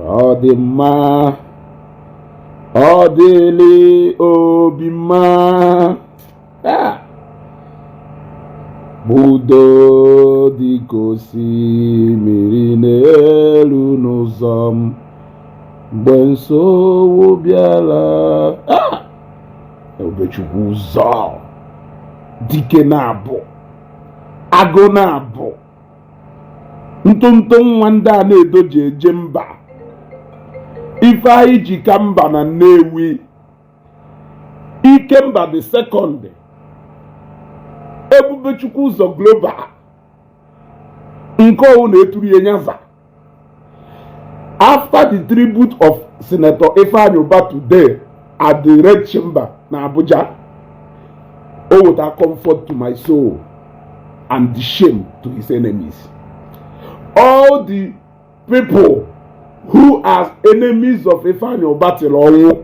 Odima, Odili Obima, Budo dikosi mirinelu nozam, Benso wobiala, Ebechukwu zọ, dike na-abụ, agụ na-abụ, ntụntụ nwa ndị a na-edoji eje mba. Ifeanyi ji ka mba na Nnewi, Ikemba the second, Ebubechukwu ụzọ global, nke ọwụ na-eturu ya nyaza. After the tribute of Senator Ifeanyi Ụba today at the Red Chamber na Abuja, oh, with a comfort to my soul and the shame to his enemies. All the people who are enemies of Ifeanyi Ụba Tribute,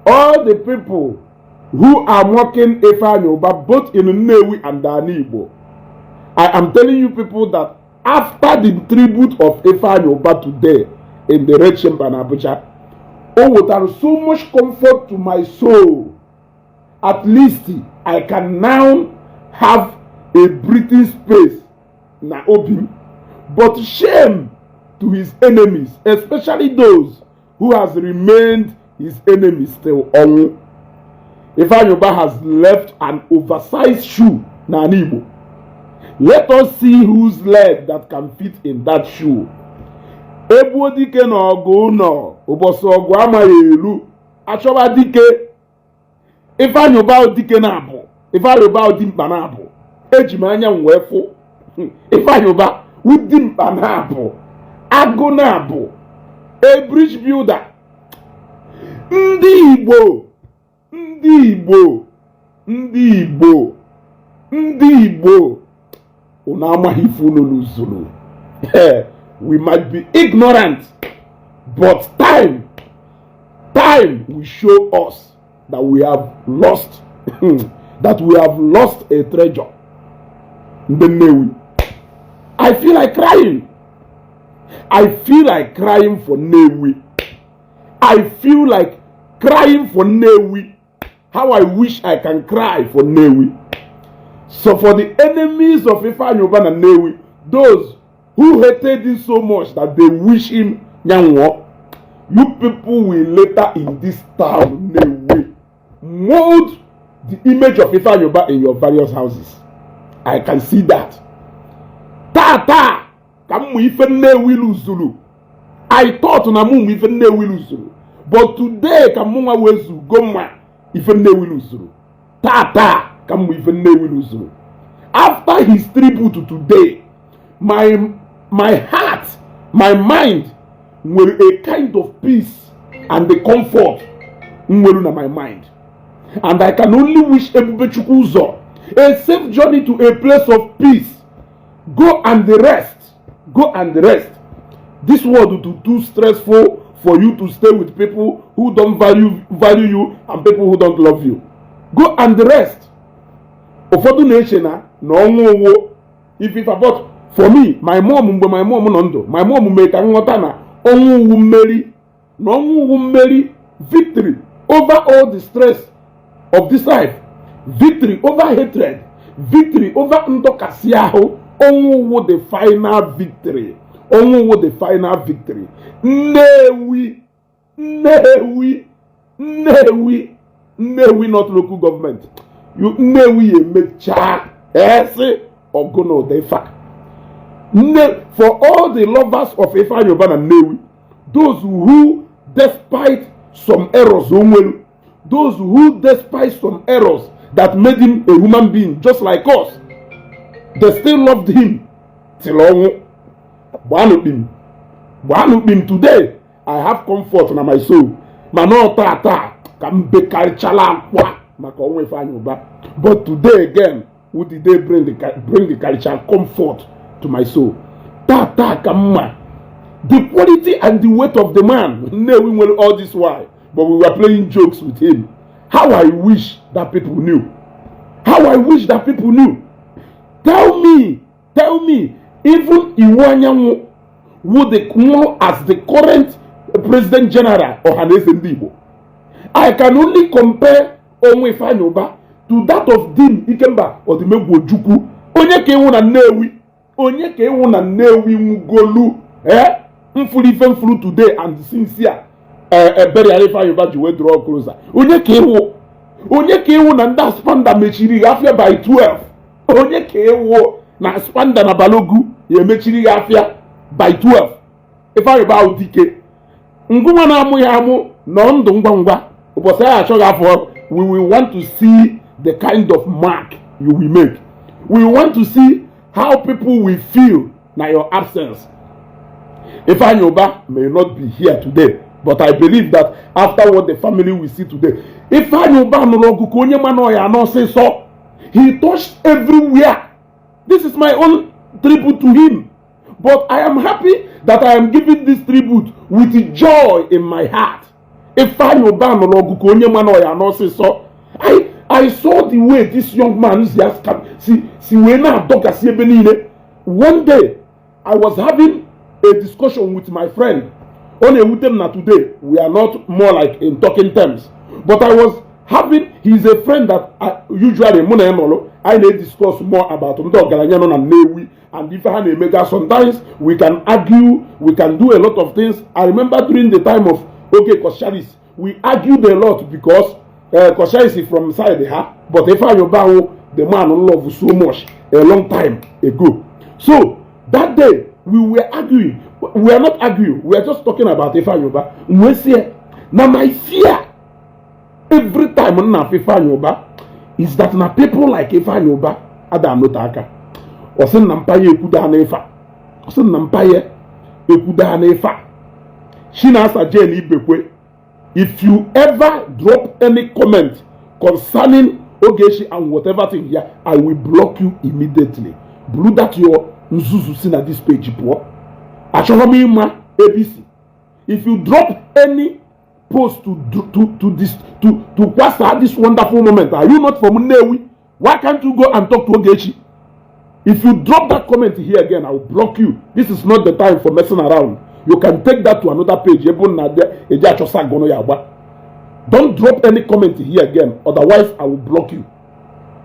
all the people who are mocking Ifeanyi Ụba both in Nnewi and Igbo, I am telling you people that after the tribute of Ifeanyi Ụba today in the Red Chamber in Abuja, oh, with so much comfort to my soul, at least I can now have a breathing space na obi. But shame to his enemies, especially those who has remained his enemies till on. Ifeanyi Ụba has left an oversized shoe na Igbo. Let us see whose leg that can fit in that shoe. Ebu dike na ogu no, ubosi ogu amaghị elu, achọba dike. Ifeanyi Ụba dike na abụ, Ifeanyi Ụba dị mkpa na abụ. Eji m anya m wee fụ. Ifeanyi Ụba ụdị mkpa na abụ, agụ na abụ, a bridge builder. Ndị Igbo, ndị Igbo, ndị Igbo, ndị Igbo, unu amaghị ife unu n'usoro. We might be ignorant, but time will show us that we have lost, that we have lost a treasure. Nnewi. I feel like crying. I feel like crying for Nnewi. I feel like crying for Nnewi. How I wish I can cry for Nnewi. So for the enemies of Ifeanyi Ụba and Nnewi, those who hated him so much that they wish him Nyanwo, you people will later in this town Nnewi mold the image of Ifeanyi Ụba in your various houses. I can see that. Tata kamu ife Nnewi luzulu. I thought na mu ife Nnewi luzulu, but today kamu nwa wezu goma ife Nnewi luzulu. Tata kamu ife Nnewi luzulu. After his tribute today, my heart, my mind will a kind of peace and the comfort na my mind. And I can only wish Ebubechukwu ụzọ a safe journey to a place of peace. Go and rest. Go and rest. This world is too stressful for you to stay with people who don't value you and people who don't love you. Go and rest. Ụfọdụ na-eche na ọnwụ if about for me, my mom nọ ndụ, my mom mee ka nghọta na ọnwụ mmeri, na ọnwụ mmeri, victory over all the stress of this life, victory over hatred, victory over ndọkasị ahụ. Onwu the final victory. Onwu the final victory. Nnewi, Nnewi, Nnewi, Nnewi, not local government. You Nnewi emecha ese ogono defa. For all the lovers of Ifeanyi Ụba and Nnewi, those who despite some errors, those who despite some errors that made him a human being just like us, they still loved him till on. Today I have comfort in my soul. But today again, what did they bring the culture comfort to my soul? The quality and the weight of the man. We will all this while, but we were playing jokes with him. How I wish that people knew. How I wish that people knew. Tell me, even Ifeanyi would come as the current President General of Igbo. I can only compare Ifeanyi Ụba to that of Dean Ikemba or the Ojukwu. Onye ka ewu na Nnewi. Onye ka ewu na Nnewi Mugolu. Mfulu today and sincere. Betrayal Ifeanyi Ụba ji wee draw closer. Onye ka ewu na nda spanda mechiri afia by 12. Onye ka ewu na spanda na Balogu ye mechiri afia by 12. Ifeanyi Ụba udike. Nguma na amu ya amu no ndu ngwa. We will want to see the kind of mark you will make. We want to see how people will feel na your absence. Ifeanyi Ụba may not be here today, but I believe that after what the family will see today, Ifeanyi Ụba he touched everywhere. This is my own tribute to him. But I am happy that I am giving this tribute with joy in my heart. Ifeanyi Ụba I saw the way this young man is just one day I was having a discussion with my friend. Only with them now today, we are not more like in talking terms. But I was having, he's a friend that usually I may discuss more about and if I had mega, sometimes we can argue, we can do a lot of things. I remember during the time of Kosharis, we argued a lot because Kosharis is from side but Ifeanyi Ụba, the man who loved so much a long time ago. So that day we were arguing. We are not arguing. We are just talking about Ifeanyi Ụba. We say, now my fear every time on Ifeanyi Ụba is that na people like Ifeanyi Ụba ada anotaka. Osin na mpaye ekuda na ifa. Osin na mpaye ekuda na ifa. Shina asa Jane Ibekwe. If you ever drop any comment concerning Ogechi and whatever thing here, I will block you immediately. Blue that your Nzuzu seen at this page, poor. ABC. If you drop any post to this wonderful moment, are you not from Nnewi? Why can't you go and talk to Ogechi? If you drop that comment here again, I will block you. This is not the time for messing around. You can take that to another page. Don't drop any comment here again, otherwise I will block you.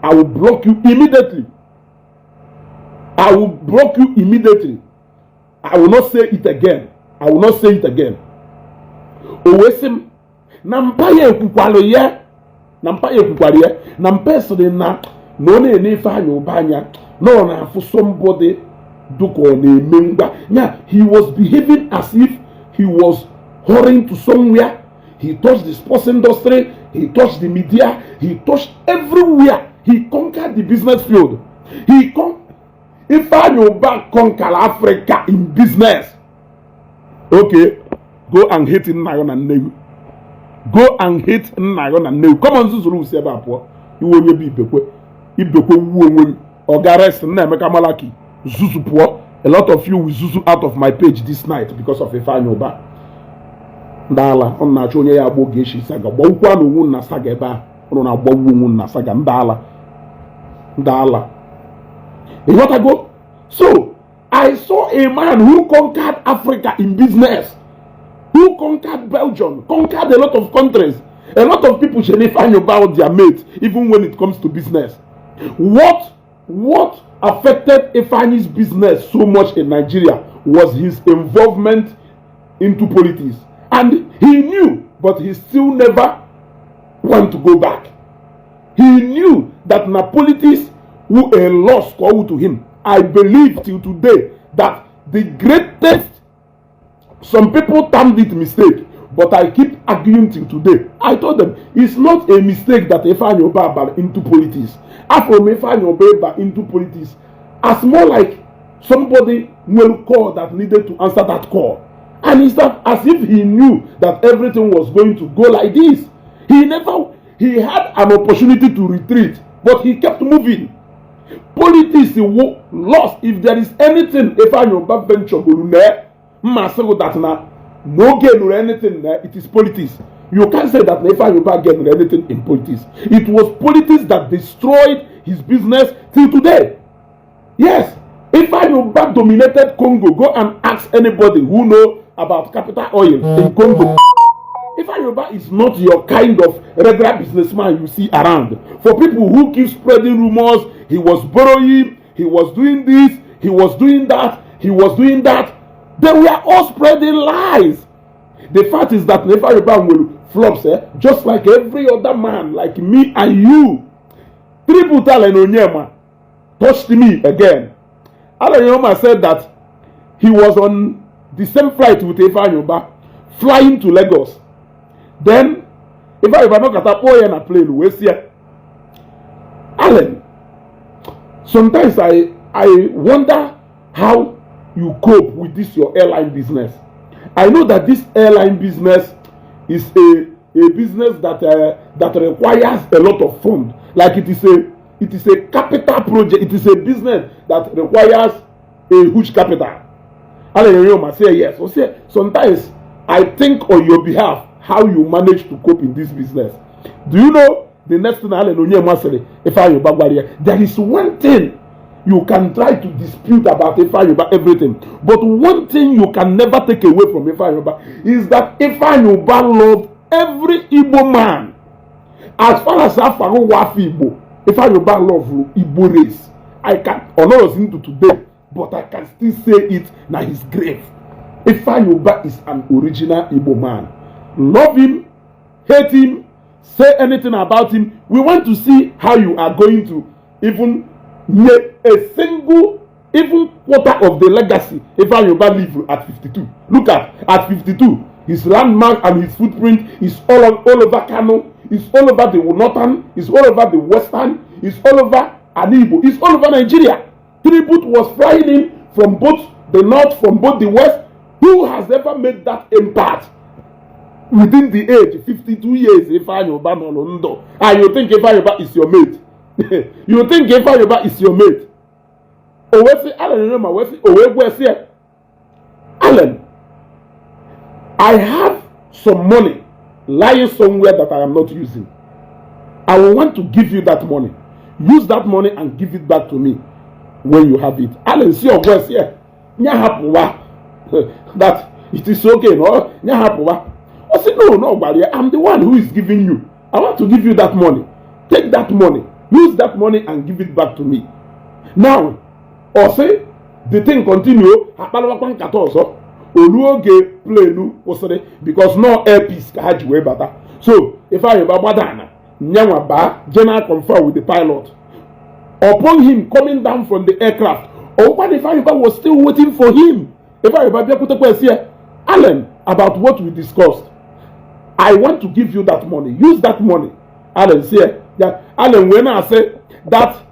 I will block you immediately. I will block you immediately. I will not say it again. I will not say it again. Owesim nampaye ekukwale ye. Nampaye ekukwale ye. Nampesode na no ne Ifeanyi Ụba anya. No na for somebody duko ne memba. Yeah, he was behaving as if he was hurrying to somewhere. He touched the sports industry. He touched the media. He touched everywhere. He conquered the business field. Ifeanyi Ụba conquer Africa in business. Okay, go and hit in Nayon and Nnewi. Go and hit in Nayon and Nnewi. Come on, Zuzuru Seba po. You won't be Ibekwe wu Ogares Nemeka Malaki. Zuzu po. A lot of you will Zuzu out of my page this night because of Ifeanyi Ụba. Ndala on na chonye ya agbo geshi saga. Gbawukwa no wu na saga ebe a. Ono na gbawu wu na saga ndala. You want to go? So, I saw a man who conquered Africa in business, who conquered Belgium, conquered a lot of countries. A lot of people should find about their mates, even when it comes to business. What affected Ifeanyi's business so much in Nigeria was his involvement into politics. And he knew, but he still never want to go back. He knew that na politics who a loss called to him. I believe till today that the greatest, some people termed it mistake, but I keep arguing till today. I told them it's not a mistake that Ifeanyi Ụba into politics. After Ifeanyi Ụba into politics, as more like somebody will call that needed to answer that call. And it's not as if he knew that everything was going to go like this. He had an opportunity to retreat, but he kept moving. Politics lost. If there is anything Ifeanyi Ụba venture that no gain or anything, it is politics. You can't say that Ifeanyi Ụba gained anything in politics. It was politics that destroyed his business till today. Yes, Ifeanyi Ụba dominated Congo. Go and ask anybody who know about capital oil in Congo. Ifeanyi Ụba is not your kind of regular businessman you see around. For people who keep spreading rumors, he was borrowing, he was doing this, he was doing that, he was doing that. They were all spreading lies. The fact is that Ifeanyi Ụba will flop, just like every other man, like me and you. Tribute Allen Onyema touched me again. Allen Onyema said that he was on the same flight with Ifeanyi Ụba, flying to Lagos. Then, Ifeanyi Ụba no kata boy na plane we see. Allen, sometimes I wonder how you cope with this your airline business. I know that this airline business is a business that requires a lot of funds. Like it is a capital project. It is a business that requires a huge capital. And say yes. So say sometimes I think on your behalf how you manage to cope in this business. Do you know the next thing there is one thing you can try to dispute about Ifeanyi Ụba everything, but one thing you can never take away from Ifeanyi Ụba is that Ifeanyi Ụba loved every Igbo man. As far as Afaru Wafi Igbo, Ifeanyi Ụba loved Igbo race. I can honor into today, but I can still say it na his grave. Ifeanyi Ụba is an original Igbo man. Love him, hate him, say anything about him. We want to see how you are going to even make a single, even quarter of the legacy Ifeanyi Ụba lived at 52. Look at 52, his landmark and his footprint is all over Kano, is all over the northern, is all over the western, is all over Igbo, is all over Nigeria. Tribute was flying in from both the north, from both the west. Who has ever made that impact within the age 52 years? Ifeanyi Ụba no Londo. And you think Ifeanyi Ụba is your mate? You think Ifeanyi Ụba is your mate? Allen, I have some money lying somewhere that I am not using. I will want to give you that money. Use that money and give it back to me when you have it. Allen, see your voice here. That it is okay, no? I said, no, buddy. I'm the one who is giving you. I want to give you that money. Take that money. Use that money and give it back to me. Now, or say the thing continue. Because no airpiece can way better. So if I have a general confer with the pilot. Upon him coming down from the aircraft, or what if I was still waiting for him? If I put a question, Allen, about what we discussed, I want to give you that money. Use that money. Allen say, yeah. Allen, when I say that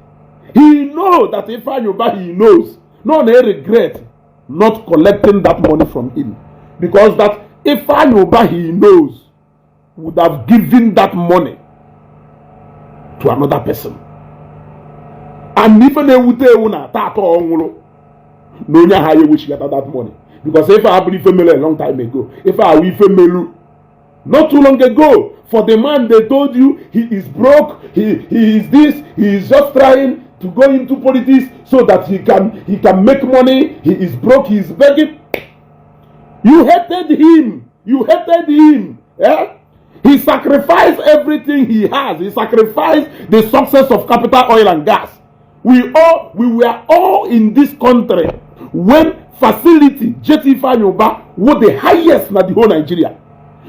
he knows that Ifeanyi Ụba, he knows, no regret not collecting that money from him, because that Ifeanyi Ụba, he knows, would have given that money to another person. And even they would tell no how you wish you got that money. Because if I believe family a long time ago, if I will family not too long ago, for the man they told you he is broke, he is this, he is just trying to go into politics so that he can make money, he is broke, he is begging. You hated him. You hated him. Yeah? He sacrificed everything he has. He sacrificed the success of capital oil and gas. We were all in this country when facility Jetty Ifeanyi Ụba was the highest in the whole Nigeria.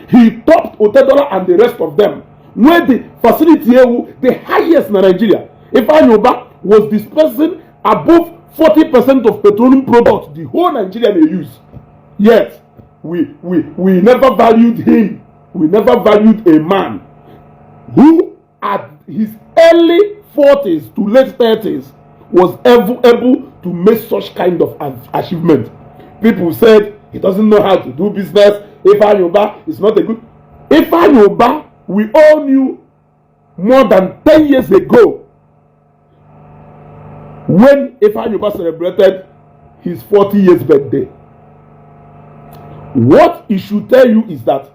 He topped Otedola and the rest of them. When the facility the highest in Nigeria, Ifeanyi Ụba was dispersing above 40% of petroleum products the whole Nigeria they use. Yet we never valued him. We never valued a man who at his early 40s to late 30s was able to make such kind of achievement. People said he doesn't know how to do business. Ifeanyi Ụba is not a good. Ifeanyi Ụba, we all knew more than 10 years ago when Ifeanyi Ụba celebrated his 40 years birthday. What it should tell you is that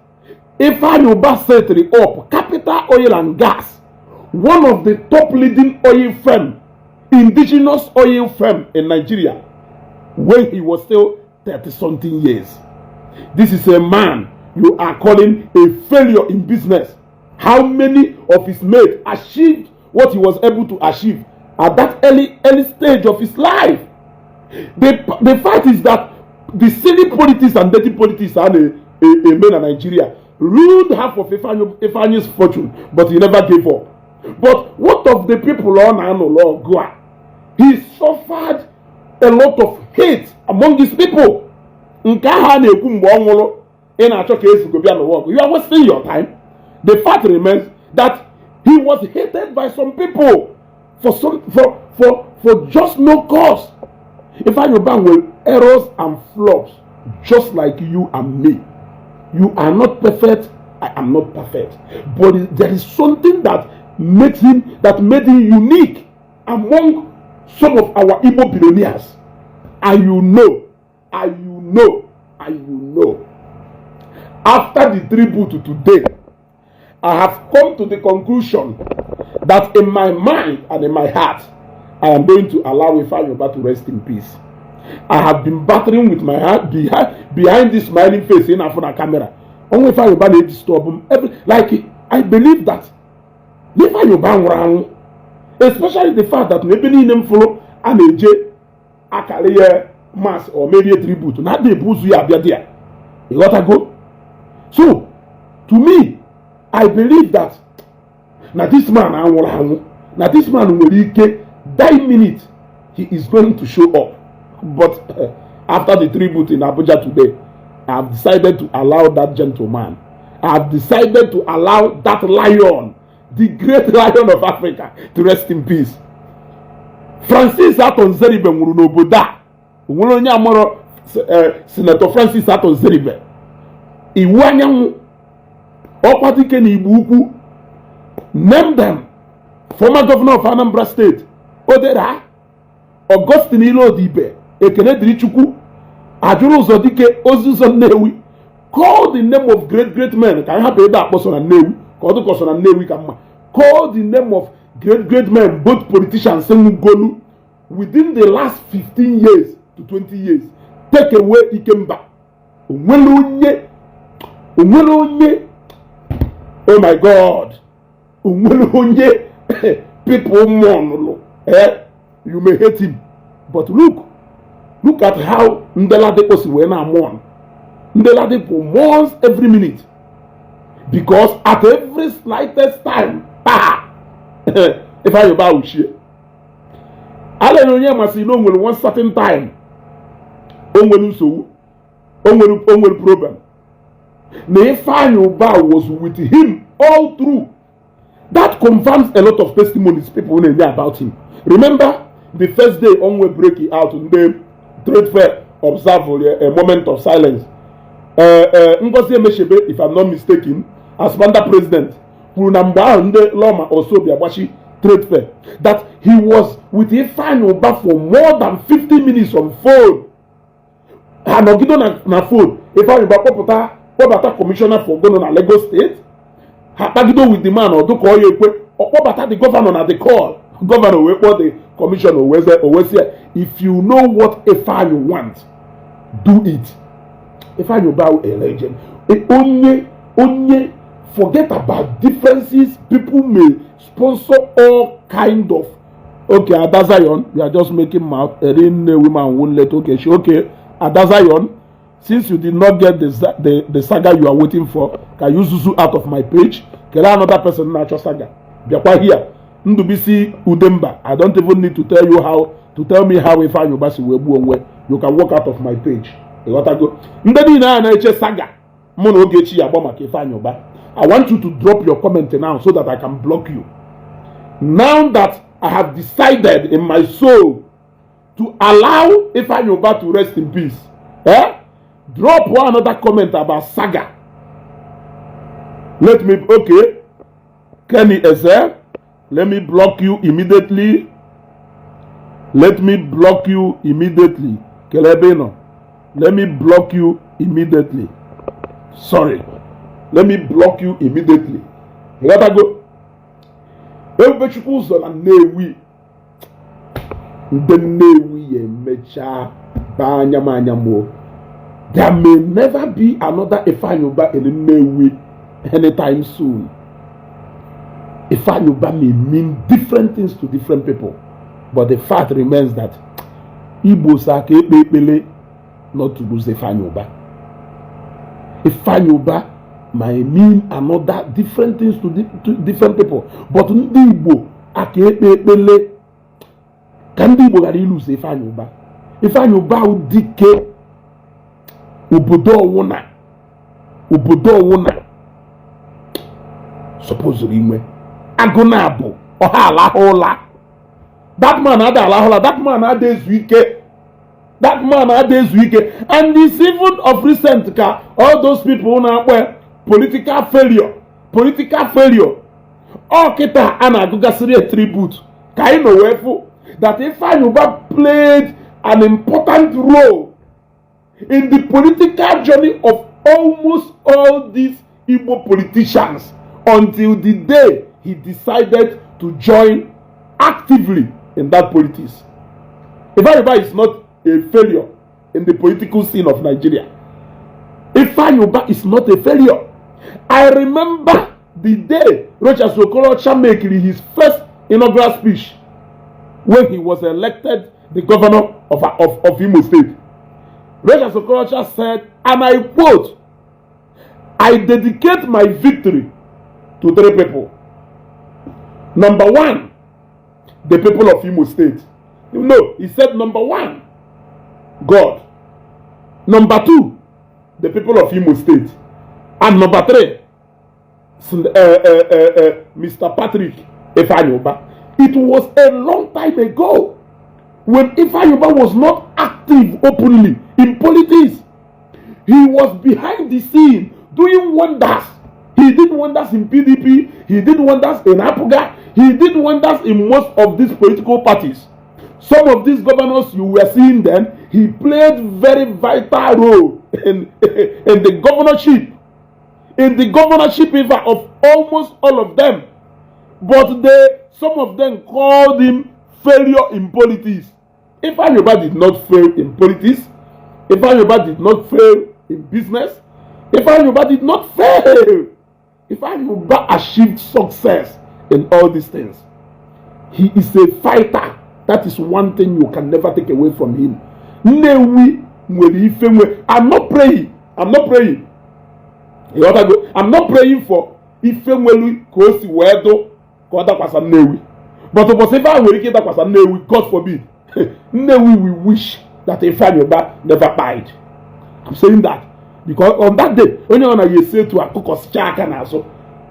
Ifeanyi Ụba set up Capital Oil and Gas, one of the top leading oil firm, indigenous oil firm in Nigeria, when he was still 30-something years. This is a man you are calling a failure in business. How many of his mates achieved what he was able to achieve at that early stage of his life? The fact is that the silly politics and dirty politics and a man in Nigeria ruined half of Ifeanyi's fortune, but he never gave up. But what of the people on Anolo Goa? He suffered a lot of hate among his people. You are wasting your time. The fact remains that he was hated by some people for just no cause. Ifeanyi Ụba will errors and flaws just like you and me. You are not perfect, I am not perfect. But there is something that made him unique among some of our Igbo billionaires. And you know. After the tribute today, I have come to the conclusion that in my mind and in my heart, I am going to allow Ifeanyi Ụba to rest in peace. I have been battling with my heart behind this smiling face in front of camera. Only Ifeanyi Ụba dey disturb him. Like, I believe that Ifeanyi Ụba nwụrụ, especially the fact that maybe him follow an AJ a career mass or maybe a tribute. Not the boost you have there. You gotta go. So, to me, I believe that now this man will die minute he is going to show up. But after the tribute in Abuja today, I have decided to allow that gentleman, I have decided to allow that lion, the great lion of Africa, to rest in peace. Francis Aton Zeribe Murunoboda, Senator Francis Aton Zeribe, Iwanyamu, Okwatike Nibuku, name them, former governor of Anambra State, Odera, Augustine Ilodibe, Ekene Dirichukwu, Ajuru Zodike, Ozuzo Newi, call the name of great men. Can I have that person and Newi? Call the person and Newi Kama. Call the name of great men, both politicians, Sengugolu, within the last 15 years to 20 years. Take away Ikemba. Oh my God. People mourn. You may hate him. But look at how Ndelade Osiwe now mourn. Ndelade mourns every minute. Because at every slightest time, Ifeanyi Ụba will share. Hallelujah, must know when one certain time, onwelu problem. Ifeanyi Ụba was with him all through. That confirms a lot of testimonies people know about him. Remember the first day Onwe breaking out in the trade fair, observe a moment of silence. Ngozi Emeshebe, if I'm not mistaken, as Manda president, Loma also Biabashi trade fair, that he was with Ifeanyi Ụba for more than 50 minutes on phone. And na phone, Ifeanyi Ụba Popata commissioner for Ghana na Lagos State. Hapagido with the man or do call you Popata the governor at the call. Governor will call the commissioner always here. If you know what Ifeanyi wants, do it. Ifeanyi Ụba a legend. Only forget about differences. People may sponsor all kind of. Okay, Adazion, we are just making mouth. Erin woman won't let. Okay, Adazion, since you did not get the saga you are waiting for, can you zuzu out of my page? Can another person natural saga? Biakwa here. Ndubisi Udemba. I don't even need to tell me how Ifeanyi Ụba si webu onwe. You can walk out of my page. You got to go. Ndedi na saga. Mono Ogechi Yaboma Ifeanyi Ụba. I want you to drop your comment now so that I can block you. Now that I have decided in my soul to allow Ifeanyi Ụba to rest in peace, drop one another comment about saga. Okay, Kenny Eze, let me block you immediately. Kelebeno, let me block you immediately. Sorry. Let me block you immediately. You gotta go. Ebubechukwu ụzọ na Nnewi. Ndị Nnewi emecha banyamanyamo. There may never be another Ifeanyi Ụba in Nnewi anytime soon. Ifeanyi Ụba may mean different things to different people, but the fact remains that Igbo sake ekpekpele not to lose Ifeanyi Ụba. Ifeanyi Ụba may mean another different things to different people, but ndị Igbo ake ekpekpele ka ndị Igbo ghara iluse Ifeanyi Ụba. Ifeanyi Ụba dike obodo ọwụna supposedly inwe agụ na-abụ ọha alahụla. That man ada alahụla. That man ada ezu ike. That man ada ezu ike. And it's even of recent ka all those people na-akpọ political failure. Ọ kịta a na-agụgasịrị a tribute ka anyị nọ wee fụ that Ifeanyi Ụba played an important role in the political journey of almost all these Igbo politicians until the day he decided to join actively in that politics. Ifeanyi Ụba is not a failure in the political scene of Nigeria. Ifeanyi Ụba is not a failure. I remember the day Rochas Okorocha made his first inaugural speech when he was elected the governor of Imo State. Rochas Okorocha said, and I quote, "I dedicate my victory to three people. Number one, the people of Imo State." No, he said number one, God. Number two, the people of Imo State. And number three, Mr. Patrick Ifeanyi Ụba. It was a long time ago when Ifeanyi Ụba was not active openly in politics. He was behind the scene doing wonders. He did wonders in PDP. He did wonders in Apuga. He did wonders in most of these political parties. Some of these governors you were seeing then, he played very vital role in the governorship. In the governorship of almost all of them. But some of them called him failure in politics. Ifeanyi Ụba did not fail in politics. Ifeanyi Ụba did not fail in business. Ifeanyi Ụba did not fail. Ifeanyi Ụba achieved success in all these things. He is a fighter. That is one thing you can never take away from him. Nnewi nwere ife nwe. I'm not praying. I'm not praying for Ifenwelu ka o si wee do ka ọ dakwasa Nnewi. But ụbọchị ife ahụ nwere ike ịdakwasa Nnewi, God forbid. Nnewi we wish that Ifeanyi Ụba never died. I'm saying that because on that day, onye ọ na-esi etu akụkọ sichaa aka n'azụ,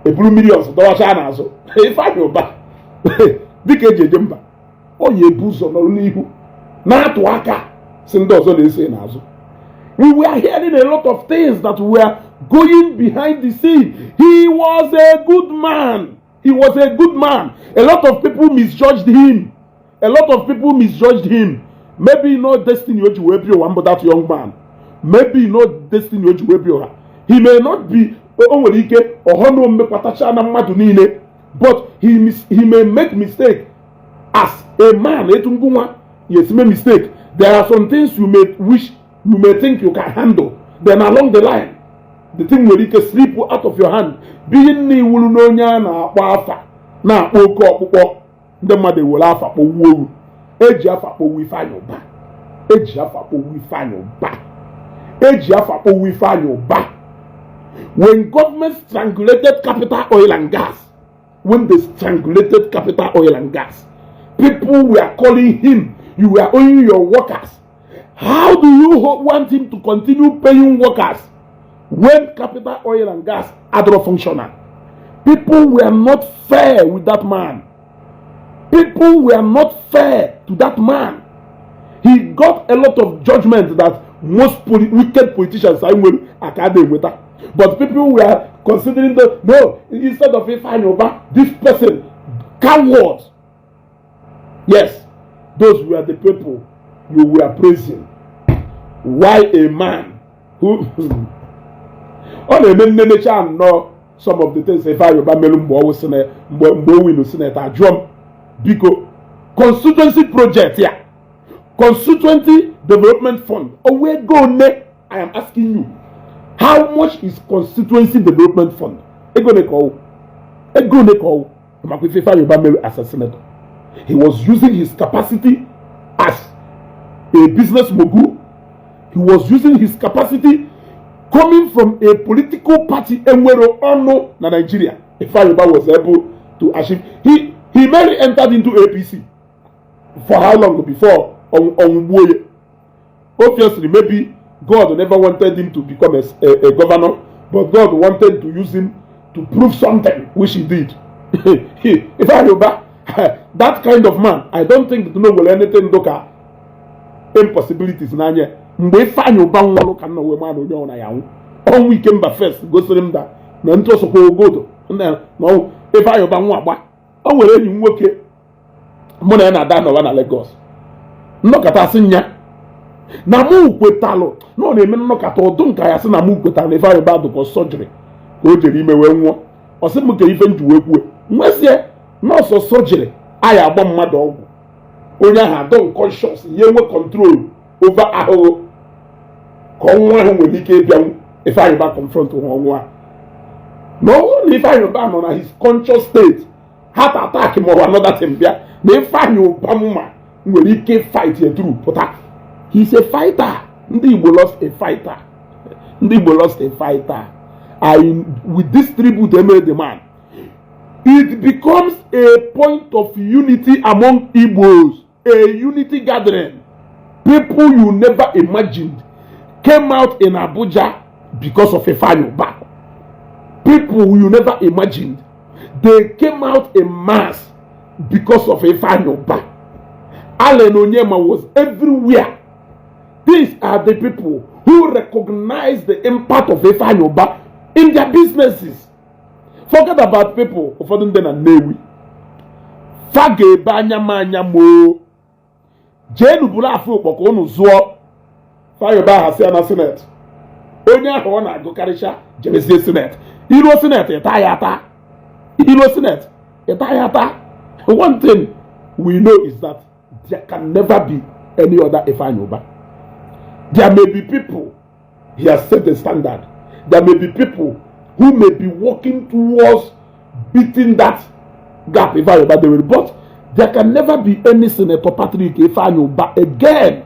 eburu millions dọwacha n'azụ. Ifeanyi Ụba dịka eji eje mba, ọ ya ebu ụzọ nọrọ n'ihu na-atụ aka si ndị ọzọ na-ese n'azụ. We were hearing a lot of things that were going behind the scene. He was a good man. A lot of people misjudged him. Maybe not destiny Ojuwebioha, but that young man. Maybe not destiny Ojuwebioha. He may not be but he may make mistake. As a man, yes, make mistake. There are some things you may think you can handle. Then along the line, the thing will slip out of your hand. Being ni wulunonya na afa na okoko the mother will afa po wu eji afa po wi Ifeanyi Ụba. When government strangulated capital oil and gas, people were calling him, you were owing your workers. How do you want him to continue paying workers when capital oil and gas are not functional? People were not fair with that man. People were not fair to that man. He got a lot of judgment that most wicked politicians are with that. But people were considering that, no, instead of Ifeanyi Ụba, this person, cowards. Yes, those were the people you were praising. Why a man who ọ na-eme nnenecha nnọọ some of the things Ifeanyi Ụba melu mgbe o winu senate ajụọ m biko constituency project ya constituency development fund owe ego one I am asking you how much is constituency development fund ego ne ka ọwụ makwa ife Ifeanyi Ụba melu as a senator. He was using his capacity as a business mogul. He was using his capacity coming from a political party enwero ono na Nigeria. Ifeanyi Ụba was able to achieve. He merely entered into APC. For how long before on obviously maybe God never wanted him to become a governor, but God wanted to use him to prove something, which he did. Ifeanyi Ụba, that kind of man, I don't think no will anything doka impossibilities nanye. Mgbe Ifeanyi Ụba nwụrụ ka nna wee ma na onye ọ na ya nwụ ọnwụ Ikemba first gosiri m da na ntụ ọsọkwa ogodo na Ifeanyi Ụba nwa agba o nwere enyi nwoke mụ na ya na-ada n'ụwa na Lagos nnọkọta asị nya na mụ kwetalụ na ọ na-eme nnọkọta ọdụ nka ya sị na mụ kwetalụ na Ifeanyi Ụba dụkọ sọjiri ka o jere ime wee nwụọ ọ sị m ka ife nji wee kwuo nwezie nọọsụ sọjiri aya agba mmadụ ọgwụ onye ahụ adọ unconscious ya enwe control over ahụhụ ka ọnwụ ahụ nwere ike ịbịanwu Ifeanyi Ụba confront ọnwụ ahụ na ọ bụrụ na Ifeanyi Ụba nọ na his conscious state heart attack ma ọ another thing bịa na Ifeanyi Ụba mma nwere ike fight ya through pụta he is a fighter. Ndị Igbo lost a fighter. Ndị Igbo lost a fighter. With this tribute they made the man, it becomes a point of unity among Igbos, a unity gathering. People you never imagined came out in Abuja because of Ifeanyi Ụba. People you never imagined, they came out in mass because of Ifeanyi Ụba. Allen Onyema was everywhere. These are the people who recognize the impact of Ifeanyi Ụba in their businesses. Forget about people ụfọdụ ndị na Nnewi. Faga ebe anya mo. Jenu buru afọ okpoko unu zụọ. Ifeanyi Ụba ha si na Senate. Onye ahụ ọ na-agụkarịcha jerezie Senate. Iro Senate ịta ya ata. Iro Senate ịta ya ata. One thing we know is that there can never be any other Ifeanyi Ụba. There may be people, he has set the standard. There may be people who may be working towards beating that gap Ifeanyi Ụba they will, but there can never be any Senator Patrick Ifeanyi Ụba again.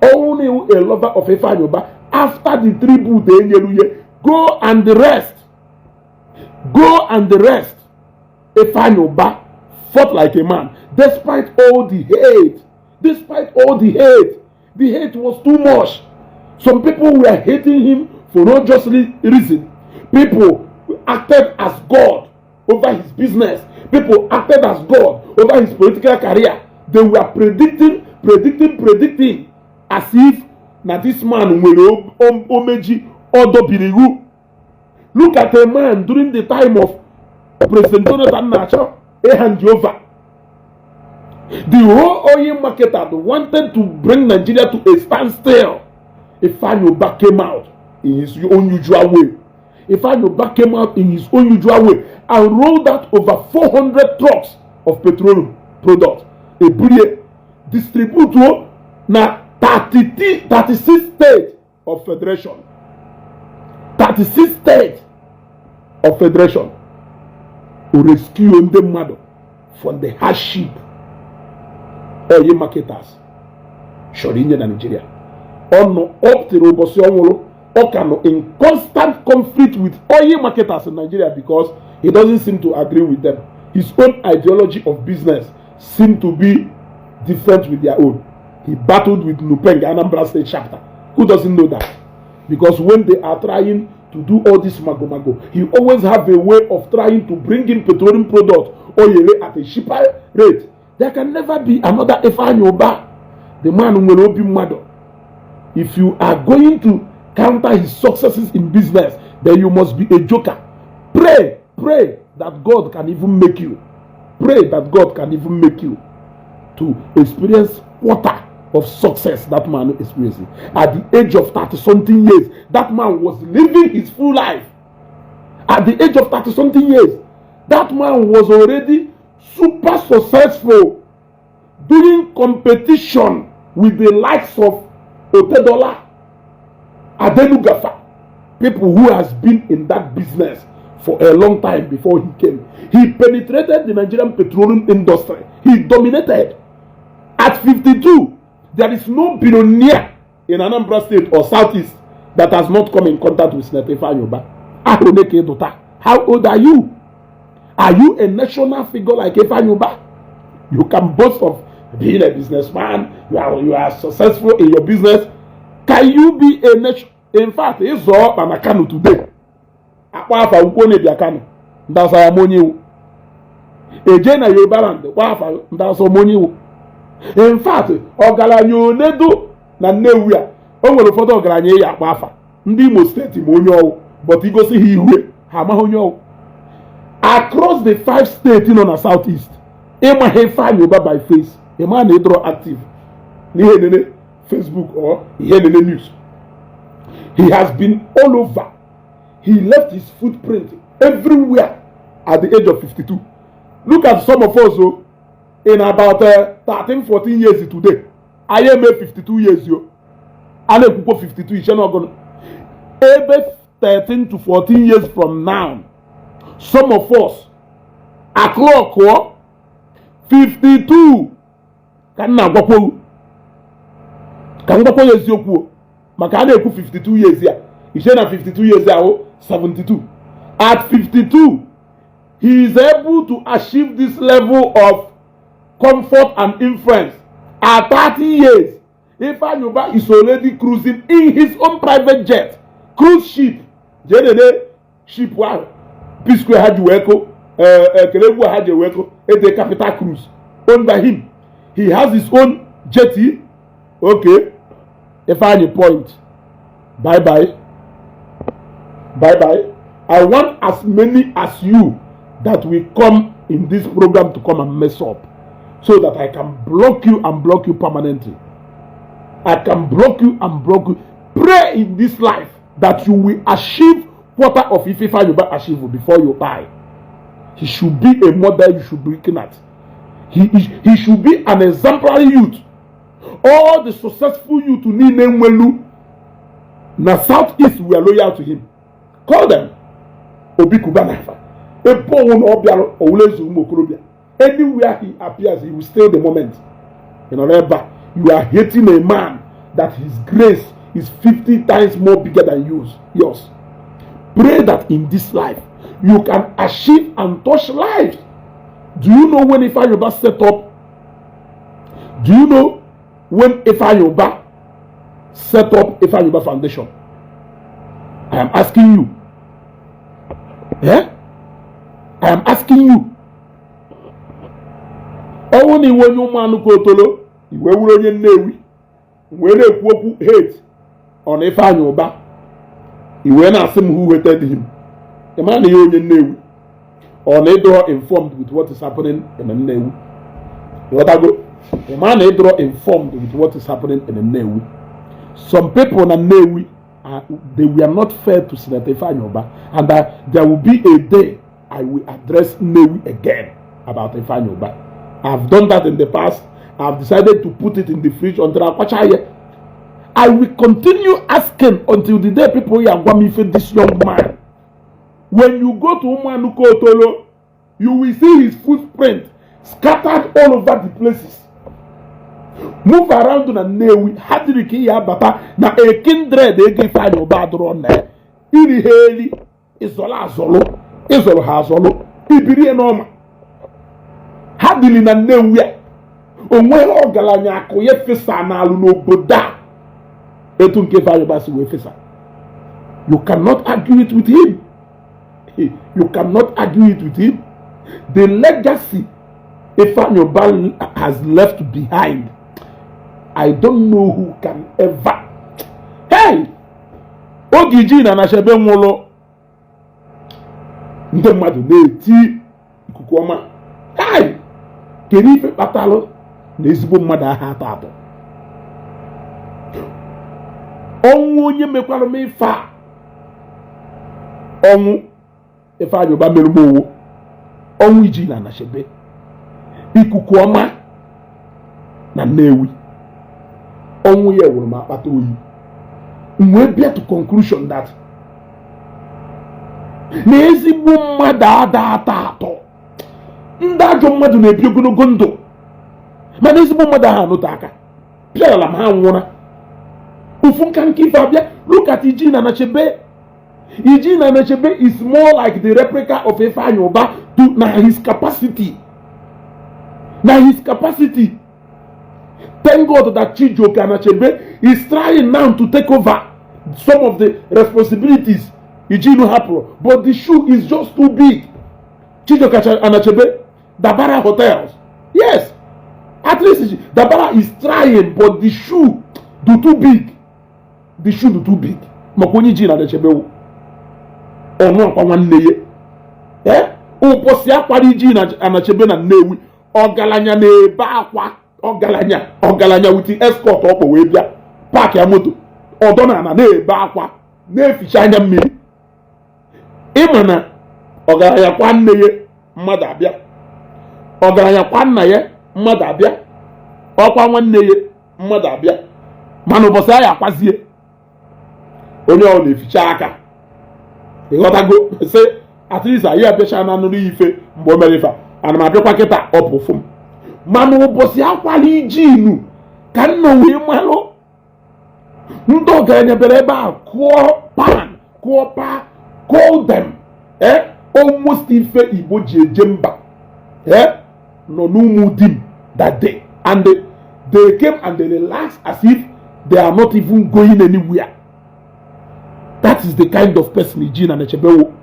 Only a lover of Ifeanyi Ụba after the tribute they enyeruye. Go and rest. Go and rest. Ifeanyi Ụba fought like a man despite all the hate. Despite all the hate. The hate was too much. Some people were hating him for no just reason. People acted as God over his business. People acted as God over his political career. They were predicting as if na this man will omeji odobirigu. Look at a man during the time of President Jonathan Nacho Ehanjova. The whole oil marketer wanted to bring Nigeria to a standstill. Ifeanyi Ụba came out in his own usual way. Ifeanyi Ụba came out in his own usual way and rolled out over 400 trucks of petroleum products. Eburie distribute na 36 states of federation. 36 states of federation to rescue ndị mmadụ from the hardship oil marketers chọrọ inye na Nigeria. Ọ optiri ụbọchị ọnwụrụ ọ ka nọ in constant conflict with oil marketers in Nigeria because he doesn't seem to agree with them. His own ideology of business seemed to be different with their own. He battled with Nupeng, Anambra State chapter. Who doesn't know that? Because when they are trying to do all this mago, he always have a way of trying to bring in petroleum product oil at a cheaper rate. There can never be another Ifeanyi Ụba, the man who will be mad. If you are going to counter his successes in business, then you must be a joker. Pray that God can even make you. Pray that God can even make you to experience water of success that man experienced. At the age of 30-something years, that man was living his full life. At the age of 30-something years, that man was already super successful, doing competition with the likes of Otedola, Adenugafa, people who has been in that business for a long time before he came. He penetrated the Nigerian petroleum industry. He dominated. At 52, there is no billionaire in Anambra State or Southeast that has not come in contact with Senator Ifeanyi Ụba. How old are you? Are you a national figure like Ifeanyi Ụba? You can boast of being a businessman. You are successful in your business. Can you be a nation? In fact, it's all on Kano today. Akwa afa ukone bia Kano. Ndasa ya monyi. Eje na Yoruba land. Kwa afa ndasa monyi. In fact, ogaranya onedo na Nnewi a. O nwere ụfọdụ ogaranya ya akpa afa. Ndị Imo steeti ma onye ọwụ. But he goes he iwe. Ha amaghị onye ọwụ. Across the 5 states in the southeast, Emma Ifeanyi Ụba by face, a man draw active. Nihe Facebook or Nihe news. He has been all over. He left his footprint everywhere at the age of 52. Look at some of us in about 13-14 years today. I am 52 years yo. I am 52. You not gonna. Maybe 13 to 14 years from now. Some of us are clock 52. Can now go years you Makane 52 years here. He said 52 years ago, 72. At 52, he is able to achieve this level of comfort and influence. At 30 years, Ifeanyi Ụba is already cruising in his own private jet, cruise ship. Ship wow. P-Square had Weko, Kerebu had Weko, the capital cruise owned by him. He has his own jetty. Okay. Ifeanyi point. Bye bye. Bye bye. I want as many as you that will come in this program to come and mess up so that I can block you and block you permanently. I can block you and block you. Pray in this life that you will achieve quarter of Ifeanyi Ụba achieve before you die. He should be a model you should be looking at. He should be an exemplary youth. All the successful youth to Ninenwelu na Southeast were loyal to him. Call them Obi Kubanafa. Anywhere he appears, he will stay the moment. You know, you are hating a man that his grace is 50 times more bigger than yours. Pray that in this life you can achieve and touch lives. Do you know when Ifeanyi Ụba set up? Do you know when Ifeanyi Ụba set up Ifeanyi Ụba Foundation? I am asking you. Yeah? I am asking you. Only when you man go to iwe wuru onye Nnewi, we na-ekwu okwu hate on Ifeanyi Ụba. Iwe na-asị m who hated him. The man is onye Nnewi. Or they draw informed with what is happening in the Nnewi. The man is draw informed with what is happening in the Nnewi. Some people in the Nnewi, they were not fair to Senator Ifeanyi Ụba, and there will be a day I will address Nnewi again about Ifeanyi Ụba. I've done that in the past. I've decided to put it in the fridge until I will continue asking until the day people here want me for this young man. When you go to Umuanuko Otolo, you will see his footprint scattered all over the places. Move around to the Nnewi, Hadiriki ya baba na a kindred ege Ifeanyi Ụba adoro na iri heli izola azolo izolo ha azolo ibiri enoma hadili na Nnewi onwe ogalanya akụ ye fesa na alu n'obodo a etu nke Ifeanyi Ụba si we fesa. You cannot argue it with him. You cannot argue it with him. The legacy Ifeanyi Ụba has left behind, I don't know who can ever. Hey! Ogiji na Nashebe nwụrụ ndị mmadụ na-eti ikuku ọma. Hey! Kedu ife kpatalụ na ezigbo mmadụ aha atọ? ọnwụ onye mekwara m ife a ọnwụ Ifeanyi Ụba mere m owo ọnwụ iji na Anachebe ikuku ọma na Nnewi ọnwụ ya wụrụ m akpata oyi mgbe bịa to conclusion that na ezigbo mmadụ ada ata atọ ndị ajọ mmadụ na-ebi ogologo ndụ mana ezigbo mmadụ ahụ anụta aka pịara m ha nwụra ufu nka nke ife abịa. Look at Iji na Anachebe. Iji na Anachebe is more like the replica of Ifeanyi Ụba to na his capacity. Thank God that Chijioke Anachebe is trying now to take over some of the responsibilities Iji no happen, but the shoe is just too big. Chijioke Anachebe, Dabara Hotels, yes, at least Dabara is trying, but the shoe do too big. The shoe do too big. Makonyi Iji na Anachebe ọnụ akwa nwanne ye ụbọchị akwara Iji na Anachebe na Nnewi ọgaranya na-ebe akwa ọgaranya with escort ọkpọ wee bịa paaki ya moto ọdọ na ana na-ebe akwa na-eficha anya mmiri. Ịma na ọgaranya kwa nne ya mmadụ abịa, ọgaranya kwa nna ya mmadụ abịa, ọkwa nwanne ya mmadụ abịa, mana ụbọchị a ya akwazie onye ọ na-eficha aka. Ịghọtago sị at least anyị abịacha na nụrụ ife mgbe o mere ife ana m abịakwa kịta ọpụfụ m, mana ụbọchị akwala Iji inu ka nna wee malụ ndị ọgaranya bịara ebe a call them almost ife Igbo ji eje mba nọ n'ụmụ dim that day, and they came and they relaxed as if they are not even going anywhere. That is the kind of person Iji na Anachebe wo.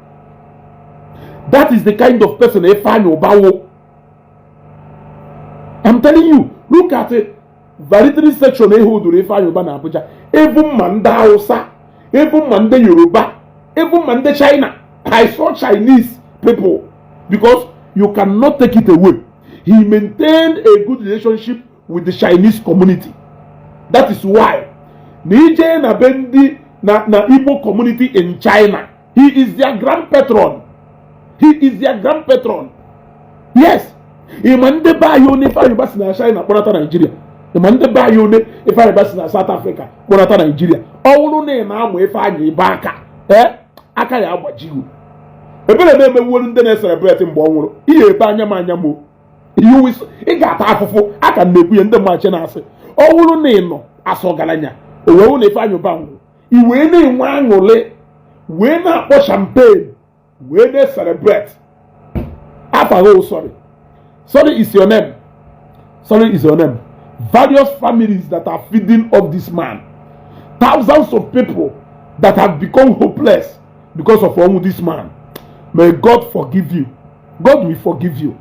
That is the kind of person Ifeanyi Ụba wo. I'm telling you, look at it. Valedictory section ehoduru Ifeanyi Ụba na Abuja. Even Manda Hausa, even Manda Yoruba, even Manda China. I saw Chinese people because you cannot take it away. He maintained a good relationship with the Chinese community. That is why Nije na Bendi na Igbo community in China, he is their grand patron. Yes. Imande ba yone Ifeanyi Ụba si na China kpọrọta Nigeria. Imande ba yone Ifeanyi Ụba si na South Africa kpọrọta Nigeria. Ọwụrụ na amụ Ifeanyi Ụba aka. Aka ya agbajigo. Ebere na-emewolu ndị na-celebrate mgbe ọ nwụrụ. Ihe ebe anya m ị ga-ata afụfụ aka na-ekwu ya ndị mmachi na-asị. Ọwụrụ na ịnọ asọ ọgaranya. O wee hụ na Ifeanyi Ụba nwụrụ. I wee na-enwe aṅụrị, wee na-akpọ champagne, wee na-celebrate. Sorry is your name. Various families that are feeding off this man. Thousands of people that have become hopeless because of this man. May God forgive you. God will forgive you.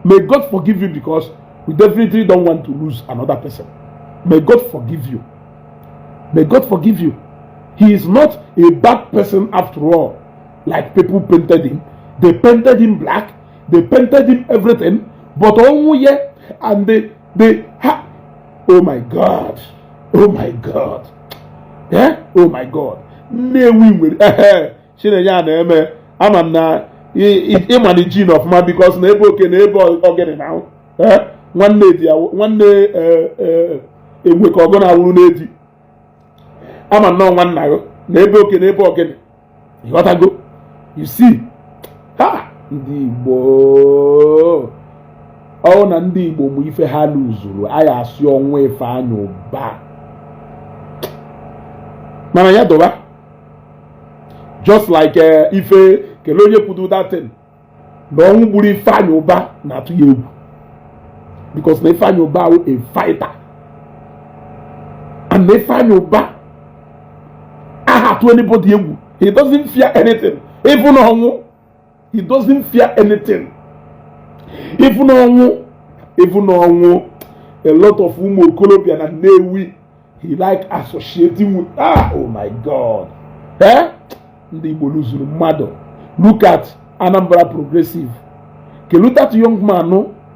May God forgive you because we definitely don't want to lose another person. May God forgive you. May God forgive you. He is not a bad person after all. Like people painted him. They painted him black. They painted him everything. But oh yeah, and oh my God. Yeah? Oh my God. Nnewi nwere Chinenya na-eme ama na ịma the gene of man because na ebe oke na ebe ogene na nwanne di ya nwanne enwe ka ọgọ na-awụrụ n'edi ama na nwanna yo na ebe oke na ebe ogene. You got to go. You see, ndị Igbo ọ na ndị Igbo mụ ife ha luzuru aya asị ọnwụ Ifeanyi Ụba mana ya doba just like ife kele onye kwudo that thing na ọnwụ gburu Ifeanyi Ụba na-atụ ya egwu because na Ifeanyi Ụba a fighter and na Ifeanyi Ụba to anybody egwu. He doesn't fear anything. Even ọnwụ, he doesn't fear anything. Even ọnwụ, a lot of ụmụ okolobịa na Nnewi he like associating with. Oh my God. Ndị Igbo luzuru mmadụ. Look at Anambra Progressive. Look at young man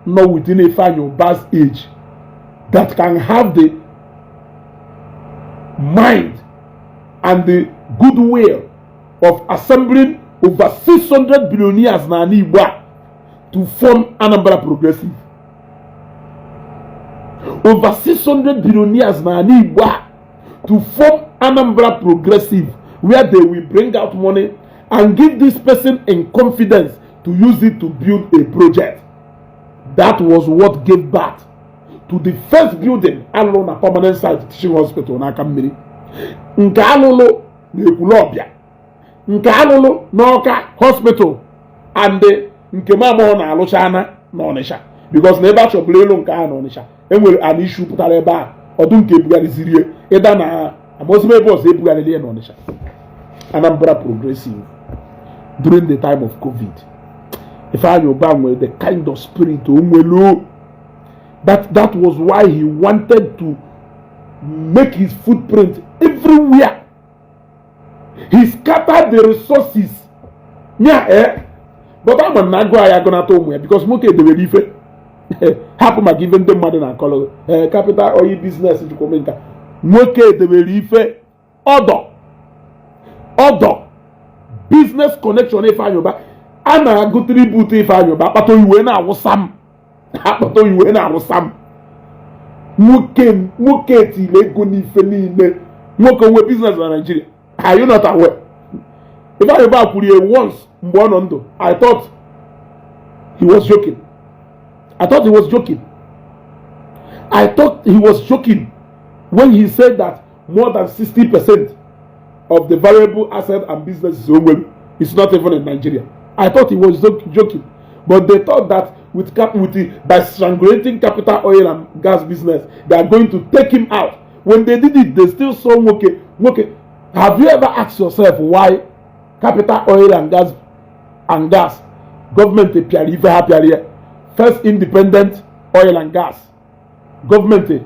no within Ifeanyi Ụba's age that can have the mind and the goodwill of assembling over 600 billionaires na Igbo to form Anambra Progressive. Over 600 billionaires na Igbo to form Anambra Progressive, where they will bring out money and give this person in confidence to use it to build a project. That was what gave birth to the first building along a permanent site teaching hospital na Akammiri. Nke alụlụ na Ekwulọbịa, nke alụlụ n'Awka hospital, and nke mamọ na alụchana na Ọnịsha, because na ebe a chọbụla elu nke a na Ọnịsha enwere an issue pụtara ebe a ọdụ nke ebugharịzirie ịda na amozime ebe ọzọ ebugharịrị na Ọnịsha. Anambra Progressive during the time of COVID. Ifeanyi Ụba nwere the kind of spirit that was why he wanted to make his footprint everywhere. He scattered the resources. But I'm not going to go because Moke de Verife happen my given them money and color capital oil business to come in. Moke de Verife other business connection. Ifeanyi Ụba a na-agụ tribute Ifeanyi Ụba akpata iwe na-awụsam nwoke tile ego n'ife niile, nwoke nwe business na Nigeria. Are you not aware? Ifeanyi Ụba kwuru once mgbe ọ nọ ndụ, I thought he was joking. I thought he was joking when he said that more than 60% of the variable asset and business is not even in Nigeria. I thought he was joking, but they thought that by strangulating capital oil and gas business, they are going to take him out. When they did it, they still saw Moke. Have you ever asked yourself why capital oil and gas government first independent oil and gas government the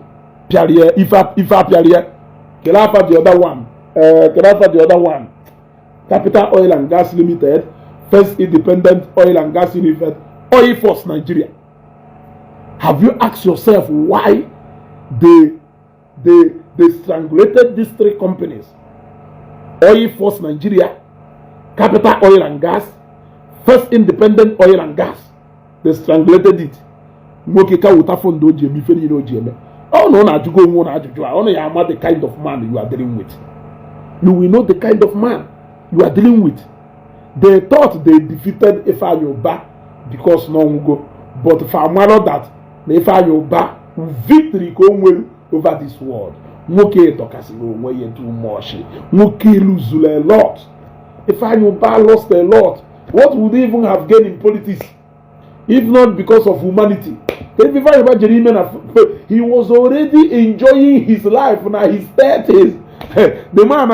other one Capital Oil and Gas Limited, first independent oil and gas limited, Oil Force Nigeria. Have you asked yourself why they strangulated these three companies? Oil Force Nigeria, Capital Oil and Gas, first independent oil and gas. They strangulated it. Oh no, the kind of man you are dealing with. You will know the kind of man you are dealing with. They thought they defeated Ifeanyi Ụba because no go, but for that Ifeanyi Ụba victory over this world. Nwoke tokasi onwe too much. Nwoke lose a lot. Ifeanyi Ụba lost a lot. What would he even have gained in politics if not because of humanity? He was already enjoying his life now, his 30s. The man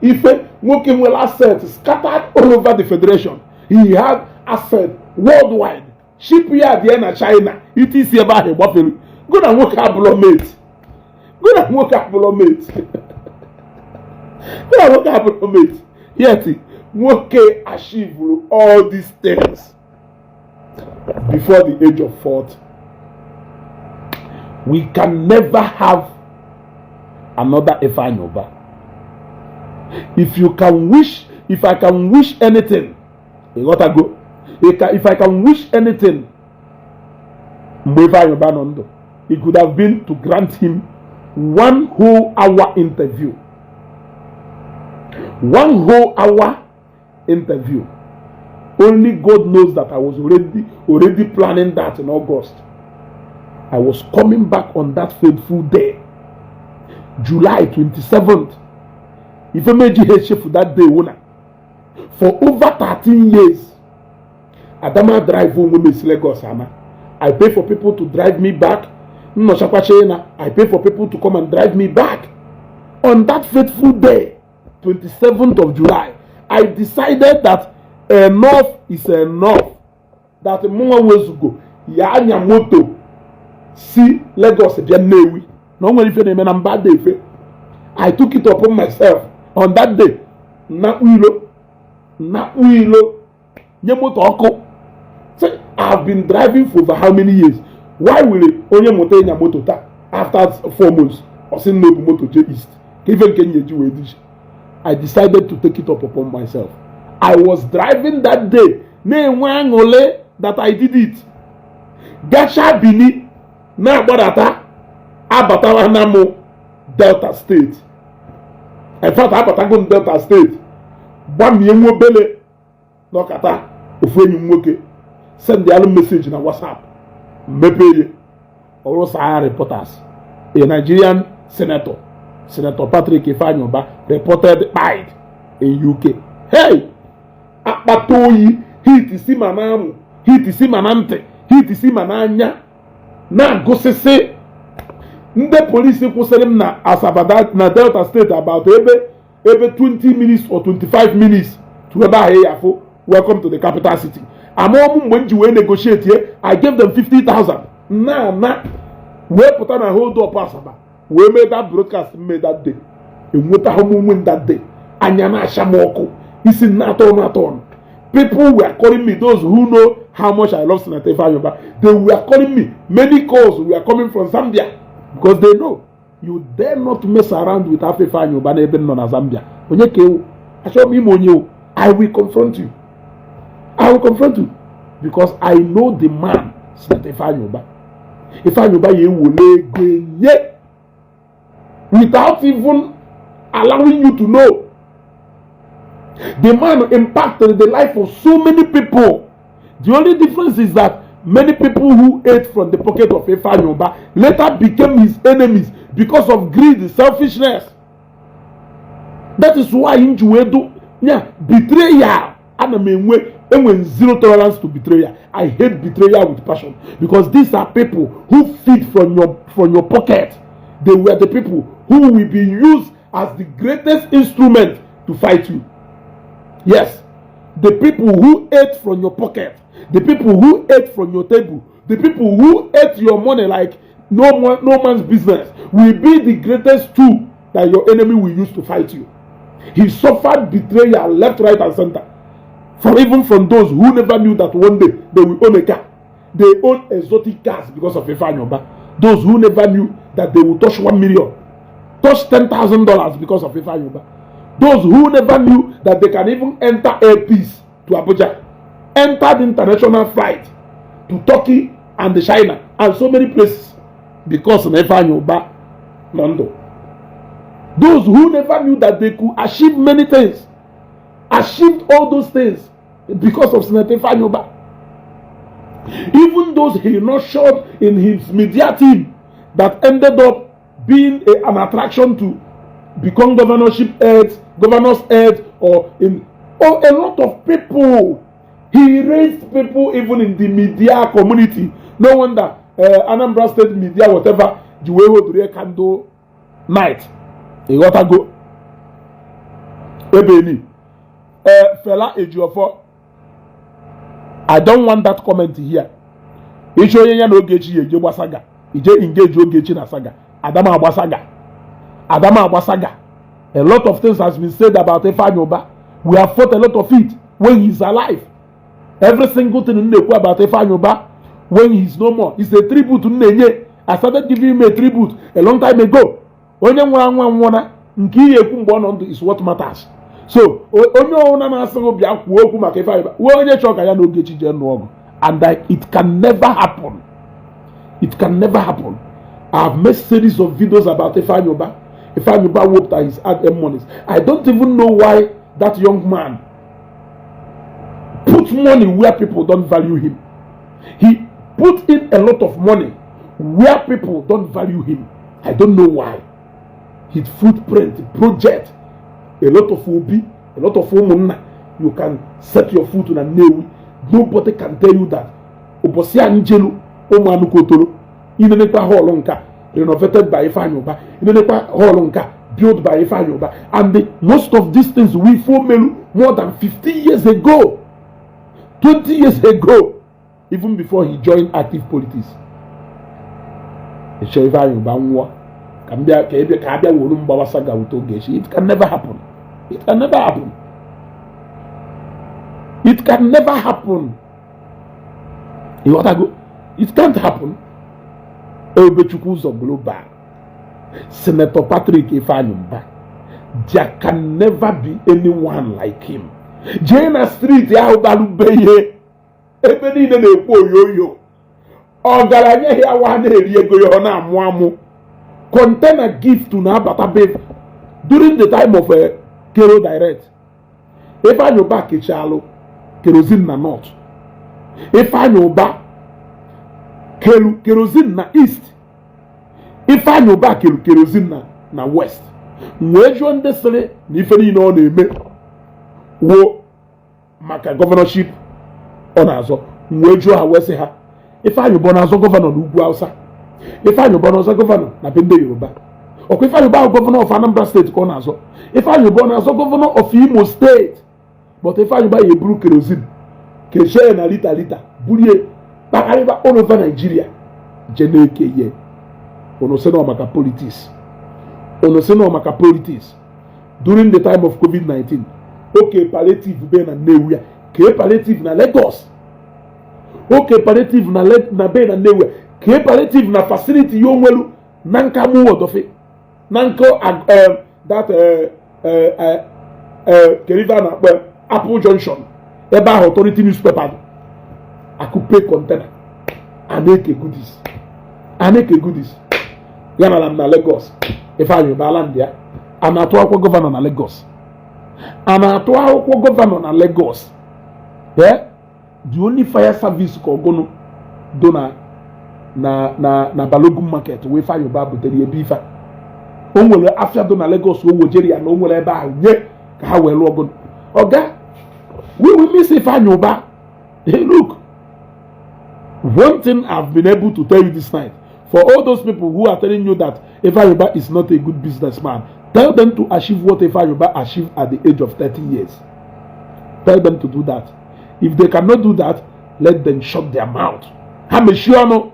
Ife working well assets scattered all over the federation. He had assets worldwide. Shipyard here in China. It is about him. Good and work up below mate. Good and work up below mate. Good and work up below mate. Yet, Moke achieved all these things before the age of 40. We can never have another Ifeanyi Ụba. If I can wish anything, you gotta go. If I can wish anything, it could have been to grant him 1 whole hour interview. 1 whole hour interview. Only God knows that I was already planning that in August. I was coming back on that fateful day, July 27th. If I made you for that day, for over 13 years, Adama drive home with Lagos. I pay for people to drive me back. I pay for people to come and drive me back. On that fateful day, 27th of July, I decided that enough is enough. That more ways to go. Yanya moto. See Lagos January. No one if you name bad day. I took it upon myself on that day. Na uilo. Nyemoto oko. Say I've been driving for over how many years? Why will onye moto nyamoto ta after 4 months? Or sin no moto J East. Even Kenya ji we dish. I decided to take it up upon myself. I was driving that day, that I did it. Gasha Bini, na Badata, Abatawa Namo, Delta State. I thought Abatagon Delta State. Bam Yemo Bele, Nokata, Ifeanyi Nwoke. Send the other message in a WhatsApp. Mepeye, or Sahara reporters. A Nigerian senator, Senator Patrick Ifeanyi Ụba, reported died in UK. Hey! Akpatoyi, hit isi manamu, hit isi manante, hit isi mananya. Na gosese, nde police kwụsịrị m na Asaba na Delta State about ebe 20 minutes or 25 minutes to ebe ahụ yafo. Welcome to the capital city. Among when you negotiate here, I gave them 50,000. Na we put on a hold up Asaba. We made that broadcast made that day. And what a moment that day. Anyana Shamoko. It's in Naton. People were calling me, those who know how much I love Senator Ifeanyi Ụba. They were calling me. Many calls were coming from Zambia. Because they know you dare not mess around with Ifeanyi Ụba even known as Zambia. I will confront you. I will confront you. Because I know the man, Senator Ifeanyi Ụba. Ifeanyi Ụba ye without even allowing you to know. The man impacted the life of so many people. The only difference is that many people who ate from the pocket of Ifeanyi Ụba later became his enemies because of greed, selfishness. That is why in Juwedo, betrayal. And zero tolerance to betrayal. I hate betrayal with passion because these are people who feed from your pocket. They were the people who will be used as the greatest instrument to fight you. Yes, the people who ate from your pocket, the people who ate from your table, the people who ate your money like no man's business will be the greatest tool that your enemy will use to fight you. He suffered betrayal left, right, and center. Even from those who never knew that one day they will own a car. They own exotic cars because of Ifeanyi Ụba. Those who never knew that they will touch 1 million, touch $10,000 because of Ifeanyi Ụba. Those who never knew that they can even enter airpeace to Abuja, enter the international flight to Turkey and China and so many places because of Ifeanyi Ụba London. Those who never knew that they could achieve many things, achieved all those things because of Senator Ifeanyi Ụba. Even those he nurtured in his media team that ended up being an attraction to become governor's head, or a lot of people. He raised people even in the media community. No wonder Anambra State media, whatever, the way we do candle night. He got to go. Ebeni. Fela Ejiofor. I don't want that comment here. Isho yenya no gechi yeje gbasaga. Ije engage ogechi na saga. Adama Agbasaga. A lot of things has been said about Ifeanyi Ụba. We have fought a lot of it when he's alive. Every single thing in the about Ifeanyi Ụba when he's no more. It's a tribute to Nenye. I started giving him a tribute a long time ago. Onye nwa nke ekwu mgbe ọ nọ is what matters. So onye ọna na-asịrị bịa kwuo okwu maka Ifeanyi Ụba. Onye chọọ ka ya na Ogechi jee nụọ ọgụ. And it can never happen. It can never happen. I have made series of videos about Ifeanyi Ụba. Ifeanyi Ụba whooped at his hard-earned monies. I don't even know why that young man put money where people don't value him. He put in a lot of money where people don't value him. I don't know why. His footprint, project, a lot of Obi, a lot of Omunna. You can set your foot on a nail. Nobody can tell you that. Obosia Njelu, Omanu Kotoro, Inenekwa Holonka, renovated by Ifeanyi Ụba, Inenekwa Holonka, built by Ifeanyi Ụba. And most of these things we formulated more than 50 years ago, 20 years ago, even before he joined active politics. It can never happen. It can never happen. It can never happen. You want to go? It can't happen. Global. Senator Patrick Ifeanyi Ụba There can never be anyone like him. Jena street ya balubeye. Ebe niile na-ekwu oyoyo. Ọgaranya ya wa na-eri ego ya na amụ. Container gift na abata be during the time of Kero Direct. Ifeanyi Ụba kechalụ kerosene na north. Ifeanyi Ụba kerosene na east. Ifeanyi Ụba kerosene na west. Wee jụọ ndị sịrị na ife niile ọ na-eme wo maka governorship ọ na-azọ. Wee jụọ ha wee sị ha Ifeanyi Ụba na-azọ gọvanọ n'ugwu Hausa. Ifeanyi Ụba na-azọ gọvanọ na be ndị Yoruba. Ọkwa Ifeanyi Ụba gọvanọ of Anambra State ka ọ na-azọ. Ifeanyi Ụba na-azọ gọvanọ of Imo State. But Ifeanyi Ụba ya eburu kerosene kechie na lita burie kpakarịba all over Nigeria je na-eke ihe. Ono sị na maka politics. Ono sị na maka politics. During the time of COVID-19 okay palliative be na Nnewi ya ke palliative na Lagos. Okay palliative na be na Nnewi ke palliative na facility yo nwelu na nka mu odofe na nko that keriva na Apple Junction ebe ahụ authority newspaper akupe container aneke goodies ya na Lagos. Ifeanyi Ụba land ya ana-atụ akwụkwọ gọvanọ na Lagos. Ana-atụ akwụkwọ gọvanọ na Lagos. The only fire service ka ọgụnụ do na Balogun market wee Ifeanyi Ụba butere ebe ife o nwere afia do na Lagos o wojere ya na o nwere ebe ahụ nye ka ha wee lụọ ọgụnụ. Oga, we will miss Ifeanyi Ụba. Hey, look, one thing I've been able to tell you this night, for all those people who are telling you that Ifeanyi Ụba is not a good businessman, tell them to achieve what Ifeanyi Ụba achieved at the age of 30 years. Tell them to do that. If they cannot do that, let them shut their mouth. Hameshiano.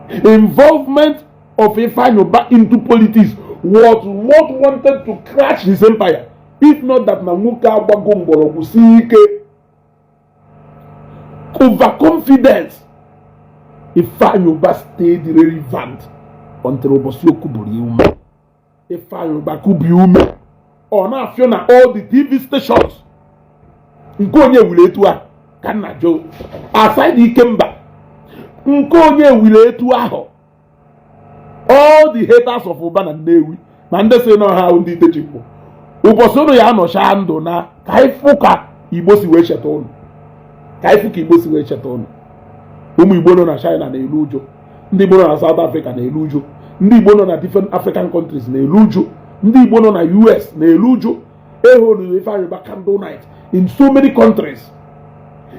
Involvement of Ifeanyi Ụba into politics was what wanted to crash his empire. If not that Namuka Abagomboro Kusike overconfidence. Ifeanyi Ụba stayed relevant until Obosio Kuburi Ume. Ifeanyi Ụba Kubi Ume. Or now Fiona all the TV stations. Nkonye wile etua kana jo. Aside Ikemba. Nkonye wile etua ho. All the haters of Ụba na Nnewi. Na ndị sị na ha ndị Itechukwu. Ụbọchị ụnụ ya anọcha ndụ na ka ifu ka Igbo si wee cheta ụnụ. Ụmụ Igbo nọ na China na-elu ujo. Ndị Igbo nọ na South Africa na-elu ujo. Ndị Igbo nọ na different African countries na-elu ujo. Ndị Igbo nọ na US na-elu ujo. Ehold Ifeanyi Ụba candle night in so many countries.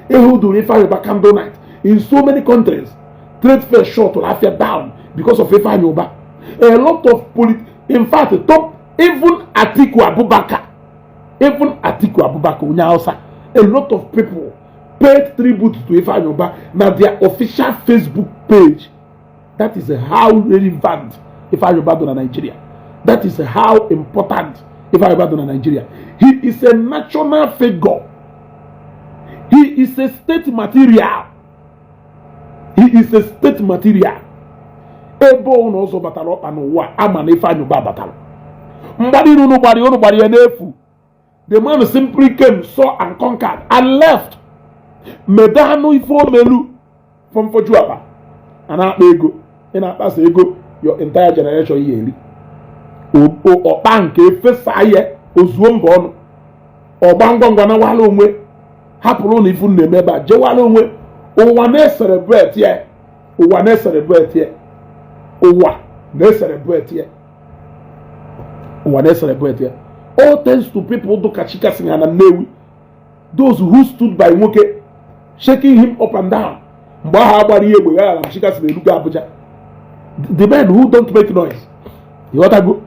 Ehold Ifeanyi Ụba candle night in so many countries. Trade fair short to Lafia down because of Ifeanyi Ụba. A lot of in fact, top even Atiku Abubakar, Onye Hausa, a lot of people paid tribute to Ifeanyi Ụba na their official Facebook page. That is how relevant Ifeanyi Ụba do na Nigeria. That is how important Ifeanyi Ụba do na Nigeria. He is a national figure. He is a state material. Ebe ọnụ ọzọ batara ọkpa n'ụwa ama na Ifeanyi Ụba batara. Mgbari unu gbari ya n'efu. The man simply came, saw and conquered and left. Medano ifomelu from Fojuaba. And ego. Na-akpasa ego your entire generation yeli. Ọkpa nke efesa ihe ozuo mba ọnụ. Ọgba ngwangwa na wala onwe. Hapụrụ na ifu na-eme ebe a jewala onwe. Ụwa na-celebrate ya. All thanks to people do kachika singa na Nnewi. Those who stood by Nwoke, shaking him up and down. The men who don't make noise. You want to go?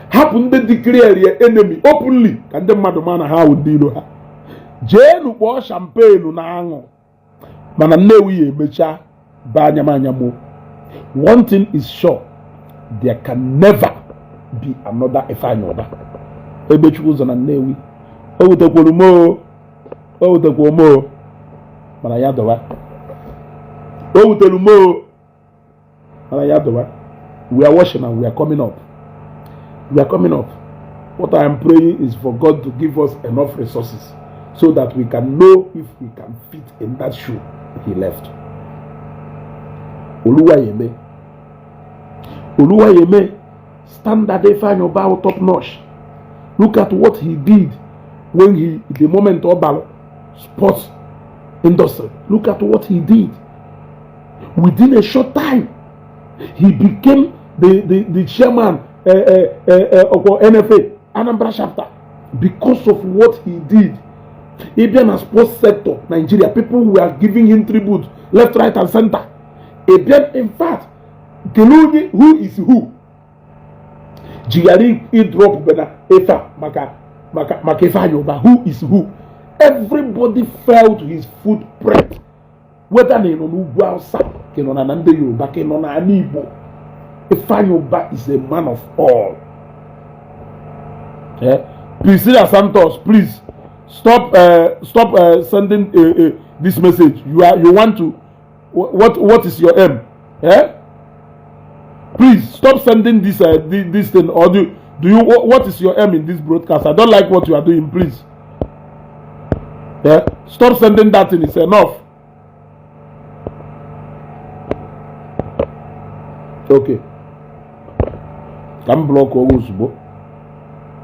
Happen to declare your enemy openly. Can the madman how would deal with her? Jane was champagne na ango. Mana Nnewi mecha banyamanyamo. One thing is sure, there can never be another Ifeanyi Ụba. Ebechukwu na Nnewi. Owutekwolumo. Mana ya dowa. Owutelumo. Mana ya dowa. We are watching and we are coming up. We are coming up. What I am praying is for God to give us enough resources so that we can know if we can fit in that shoe he left. Oluwayeme. Oluwayeme, standard Ifeanyi Ụba top notch. Look at what he did when the moment of sports industry. Look at what he did. Within a short time, he became the chairman of NFA, Anambra chapter, because of what he did. Even as sports sector, Nigeria, people were giving him tribute, left, right, and center. Even, in fact, who is who? Jigari drop bena Efa maka Ifeanyi Ụba. Who is who? Everybody fell to his footprint. Whether they know who outside, Kenon and Yoruba, Kenon and Igbo. Ifeanyi Ụba is a man of all. Priscilla Santos, please stop sending this message. You want to what is your aim? Please stop sending this thing. Or do you what is your aim in this broadcast? I don't like what you are doing. Please, stop sending that thing. It's enough. Okay, can block all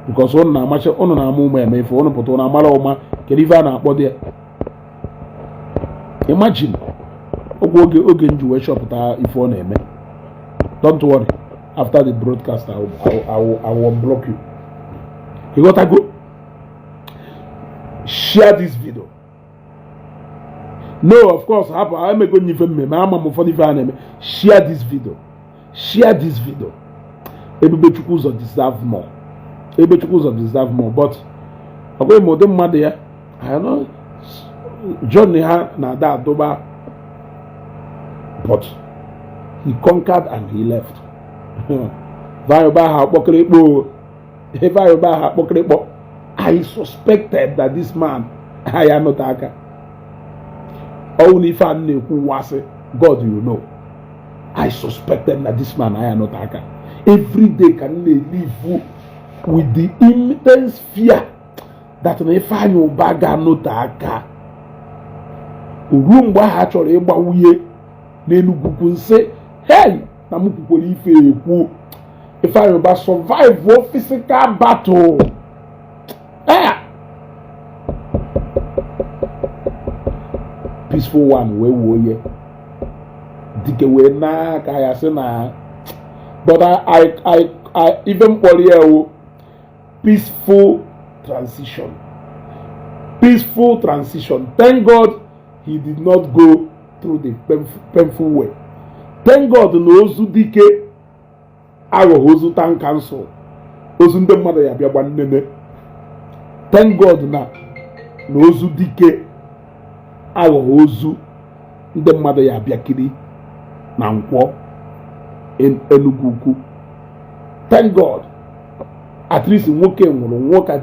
because on na match on na move me for on put on amala oma keliva na akpọ there. Imagine oge nju shop ta if on eme. Don't worry, after the broadcast I will block you. You gotta go share this video. No, of course, I'm going to share this video. Share this video. Everybody deserve more. Everybody deserve more. But okay, more than money. I know Johnny na that doba, but he conquered and he left. I suspected that this man, I am not Aka. Only if I knew who was it, God, you know. I suspected that this man, I am not Aka. Every day can live with the intense fear that Ifeanyi Ụba ga not Aka. Urumba actually wuye n'Enugu say, hey, na mukuko ife ekwu. Ifeanyi Ụba survive a physical battle. Peaceful one we woye. Dike we na kaya se na. But I even call peaceful transition. Peaceful transition. Thank God he did not go through the painful way. Thank God no ozu dike awo ozu tan cancel. Ozu ndem mmadụ ya bịa gbanene. Thank God na no ozu dike awo ozu ndem mmadụ ya bịa kiri na Nkwọ Enugu Ukwu. Thank God. At least nwoke nwụrụ nwoke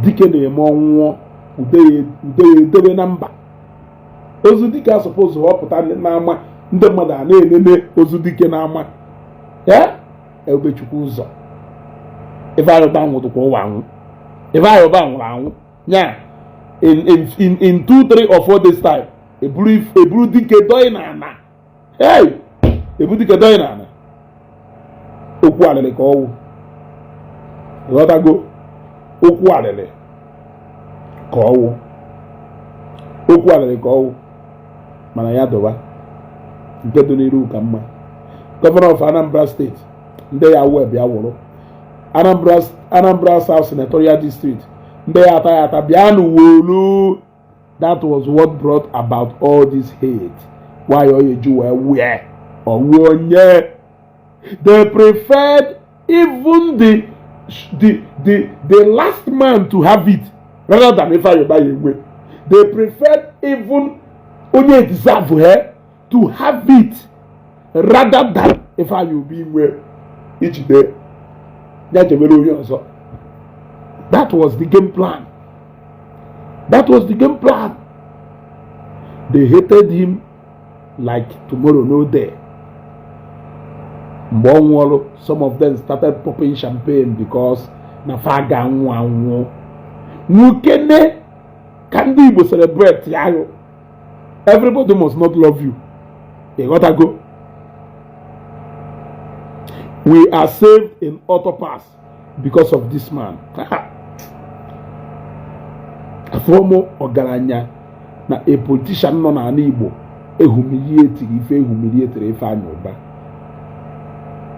dike na-eme ọnwụọ ude edebe na mba. Ozu dike a suppose họpụta n'ama ndị mmadụ a na-enene ozu dike n'ama. Ebechukwu ụzọ. Ifeanyi Ụba nwụrụ ụwa anwụ. Ifeanyi Ụba nwụrụ anwụ. Nya in 2, 3 or 4 days time, eburu dike dọị na ana. Eburu dike dọị na ana. Okwu alịlị ka ọwụ. Ịghọtago? Okwu alịlị ka ọwụ. Okwu alịlị ka ọwụ. Mana ya dọba. Nke dị n'iru ka mma. Governor of Anambra State, ndị ya web ya wụrụ. Anambra South Senatorial District, ndị ya ata bịa n'uwolu. That was what brought about all this hate. Why are you where or wonye? They preferred even the last man to have it rather than Ifeanyi Ụba. They preferred even onye deserve her to have it rather than Ifeanyi Ụba each day. That was the game plan. That was the game plan. They hated him like tomorrow no day. Some of them started popping champagne because na faga anwụ. Mukene can the Igbo celebrate yayo. Everybody must not love you. You gotta go. We are saved in auto pass because of this man. Afomo ogaranya na a politician nọ na Igbo humiliate Ifeanyi Ụba.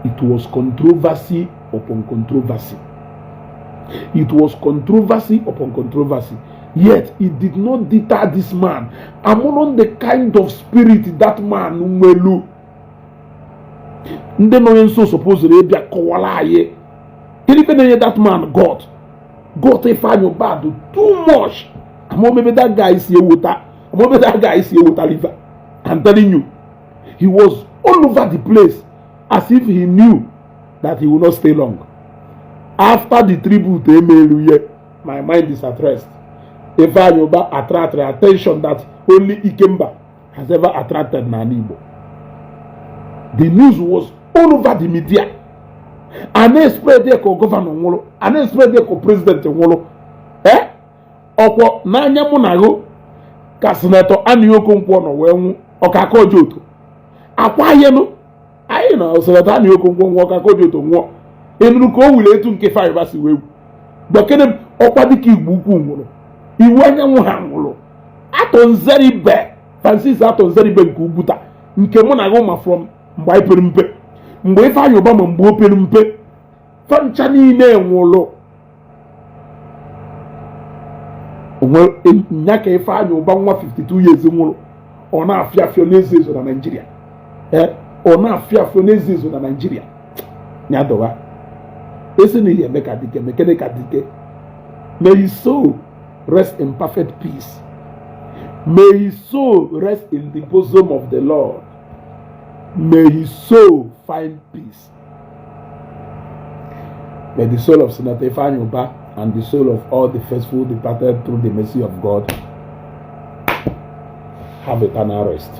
It was controversy upon controversy. It was controversy upon controversy. Yet it did not deter this man. Among the kind of spirit that man nwelu. Ndị nọ nso supposedly bịa kọwara anyị. Even that man got Ifeanyi Ụba do too much. Maybe that guy is here water. Maybe that guy is here water liver. I'm telling you, he was all over the place as if he knew that he would not stay long. After the tribute, my mind is at rest. Ifeanyi Ụba attracted attention that only Ikemba has ever attracted na Igbo. The news was all over the media. And they spread there ko governor nwolo, and they spread there ko president nwolo. Ọkwọ n'anya mụ na go ka senator Ifeanyi Ụba no wee nwu ọkaka ojoto. Akwa yenu anyị na senator Ifeanyi Ụba nwu ọkaka ojoto nwu. Enuru ko wule etu nke Ifeanyi Ụba si wee. Dokene ọkwa dịka Igbo ukwu nwụrụ. Iwu anyanwụ ha nwụrụ. Atonzeribe Francis Atonzeribe nke Ubuta nke mụ na go ma from mgbe anyị pere mpe. Mgbe Ifeanyi Ụba ma mgbe o pere mpe. Fancha niile nwụrụ. Nyaka Ifeanyi Ụba nwa 52 years nwụrụ. Ọ na-afịa afịa n'ezi ezo na Nigeria. Ọ na-afịa afịa n'ezi ezo na Nigeria. Nyadowa. Esi na ihe meka dike, mekene ka dike. May his soul rest in perfect peace. May his soul rest in the bosom of the Lord. May his soul find peace. May the soul of Senator Ifeanyi Ụba and the soul of all the faithful departed through the mercy of God have eternal rest.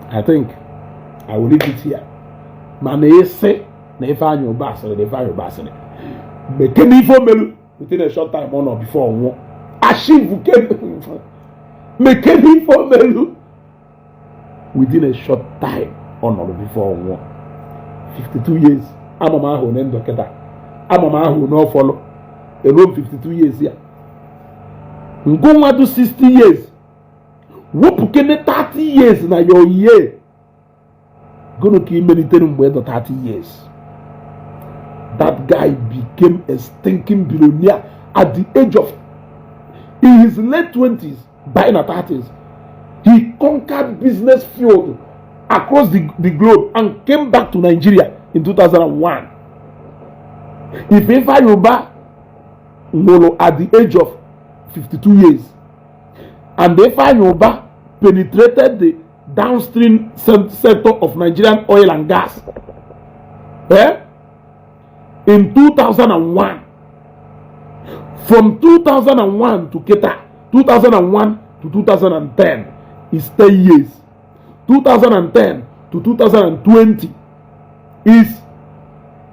I think I will leave it here. Mane say na Ifeanyi Ụba asịrị, na Ifeanyi Ụba asịrị. Mekene ifo melu within a short time or before one. Achieve mekene ifo melu within a short time or before one. 52 years. Amama ahụ na ndoketa. Amama ahụ no follow. Alone 52 years here. Ngonwa do 60 years. Wopukene 30 years na your year. Gonna keep meditating mgbe 30 years. That guy became a stinking billionaire at the age of, in his late 20s, by the 30s. He conquered business field across the globe and came back to Nigeria in 2001. Ifeanyi Ụba at the age of 52 years, and Ifeanyi Ụba penetrated the downstream sector of Nigerian oil and gas. In 2001, from 2001 to 2001 to 2010 is 10 years. 2010 to 2020 is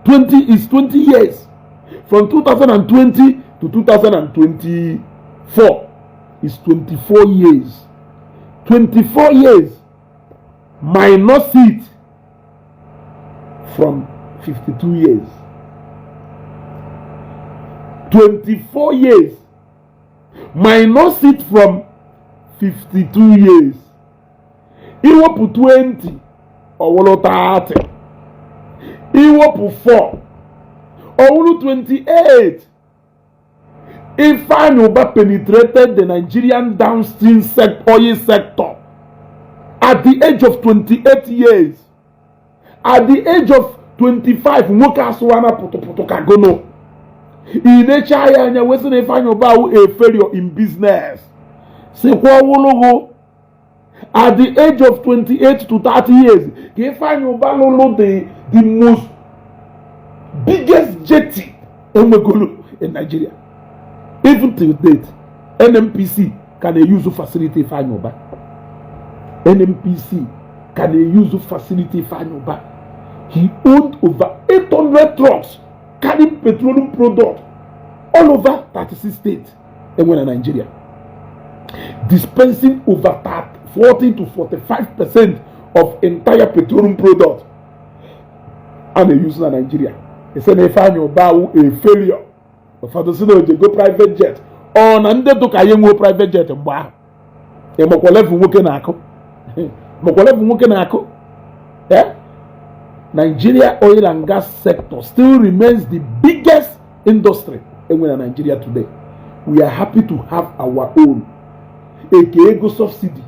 20 years. From 2020 to 2024 is 24 years. 24 years minus it from 52 years. 24 years minus it from 52 years. Iwopu 20 or 30. Iwopu 4 or 28. Ifeanyi Ụba penetrated the Nigerian downstream oil sector at the age of 28 years. At the age of 25, nwoke asụwana putuputu kagono. Inecha ya anya wesi na Ifeanyi Ụba a failure in business. Sikwa wulugo. At the age of 28 to 30 years, Ifeanyi Ụba lolo the most biggest jetty in Nigeria. Even till date, NMPC can use facility Ifeanyi Ụba. NMPC can use facility Ifeanyi Ụba. He owned over 800 trucks carrying petroleum products all over 36 states in Nigeria, dispensing over 40 to 45% of entire petroleum products and they use in Nigeria. They say Ifeanyi Ụba a failure. For the sake they go private jet. On and they took a young private jet and wow. A Mokolev working ako. Mokolev working ako. Yeah? Nigeria oil and gas sector still remains the biggest industry in Nigeria today. We are happy to have our own. Ego subsidy.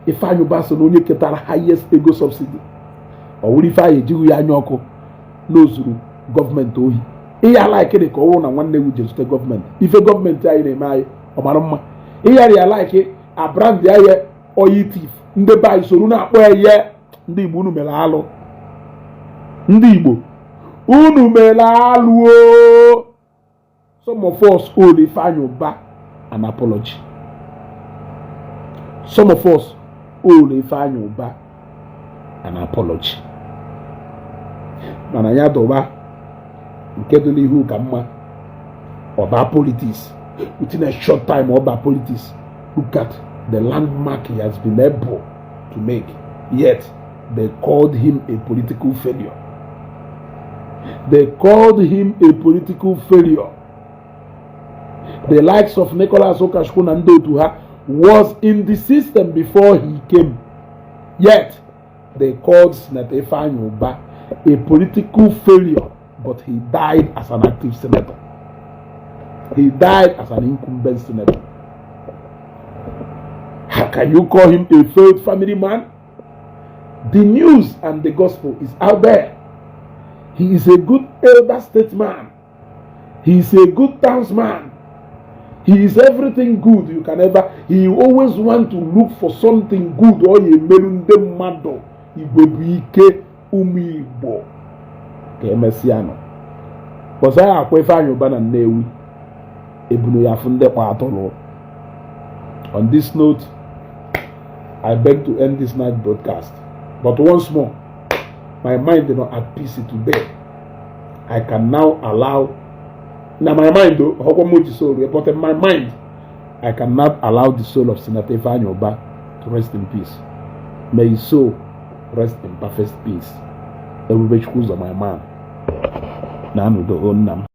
Ifeanyi Ụba so onye ketara highest ego subsidy. Or would Ifeanyi Jigu ya nyoko no zuru government ohi. Iya like it ko na nwanne wu je government. Ife government ayi na mai omara mma. Iya like a brand ya ye oil thief. Ndị ba isoro na akpọ ye ndị Igbo unu mere alụ. Ndị Igbo unu mere alụ o. Some of us owe Ifeanyi Ụba an apology. Some of us owe Ifeanyi Ụba an apology. Mana ya doba nke dị n'ihu ka mma ọba politics. Within a short time ọba politics. Look at the landmark he has been able to make. Yet they called him a political failure. They called him a political failure. The likes of Nicholas Okashukwu and Ndotuha was in the system before he came. Yet they called Senator Ifeanyi Ụba a political failure, but he died as an active senator. He died as an incumbent senator. How can you call him a failed family man? The news and the gospel is out there. He is a good elder statesman. He is a good townsman. He is everything good you can ever. He always want to look for something good. Or ye merunde mado Igbo buike Igbo ke mesiano. Because I akwa Ifeanyi Ụba na Nnewi ebunu ya funde kwa atolo. On this note, I beg to end this night broadcast. But once more, my mind is not at peace today. I can now allow. Now my mind though, but in my mind, I cannot allow the soul of Senator Ifeanyi Ụba to rest in peace. May his soul rest in perfect peace. Everybody choose on my man. Now I'm the own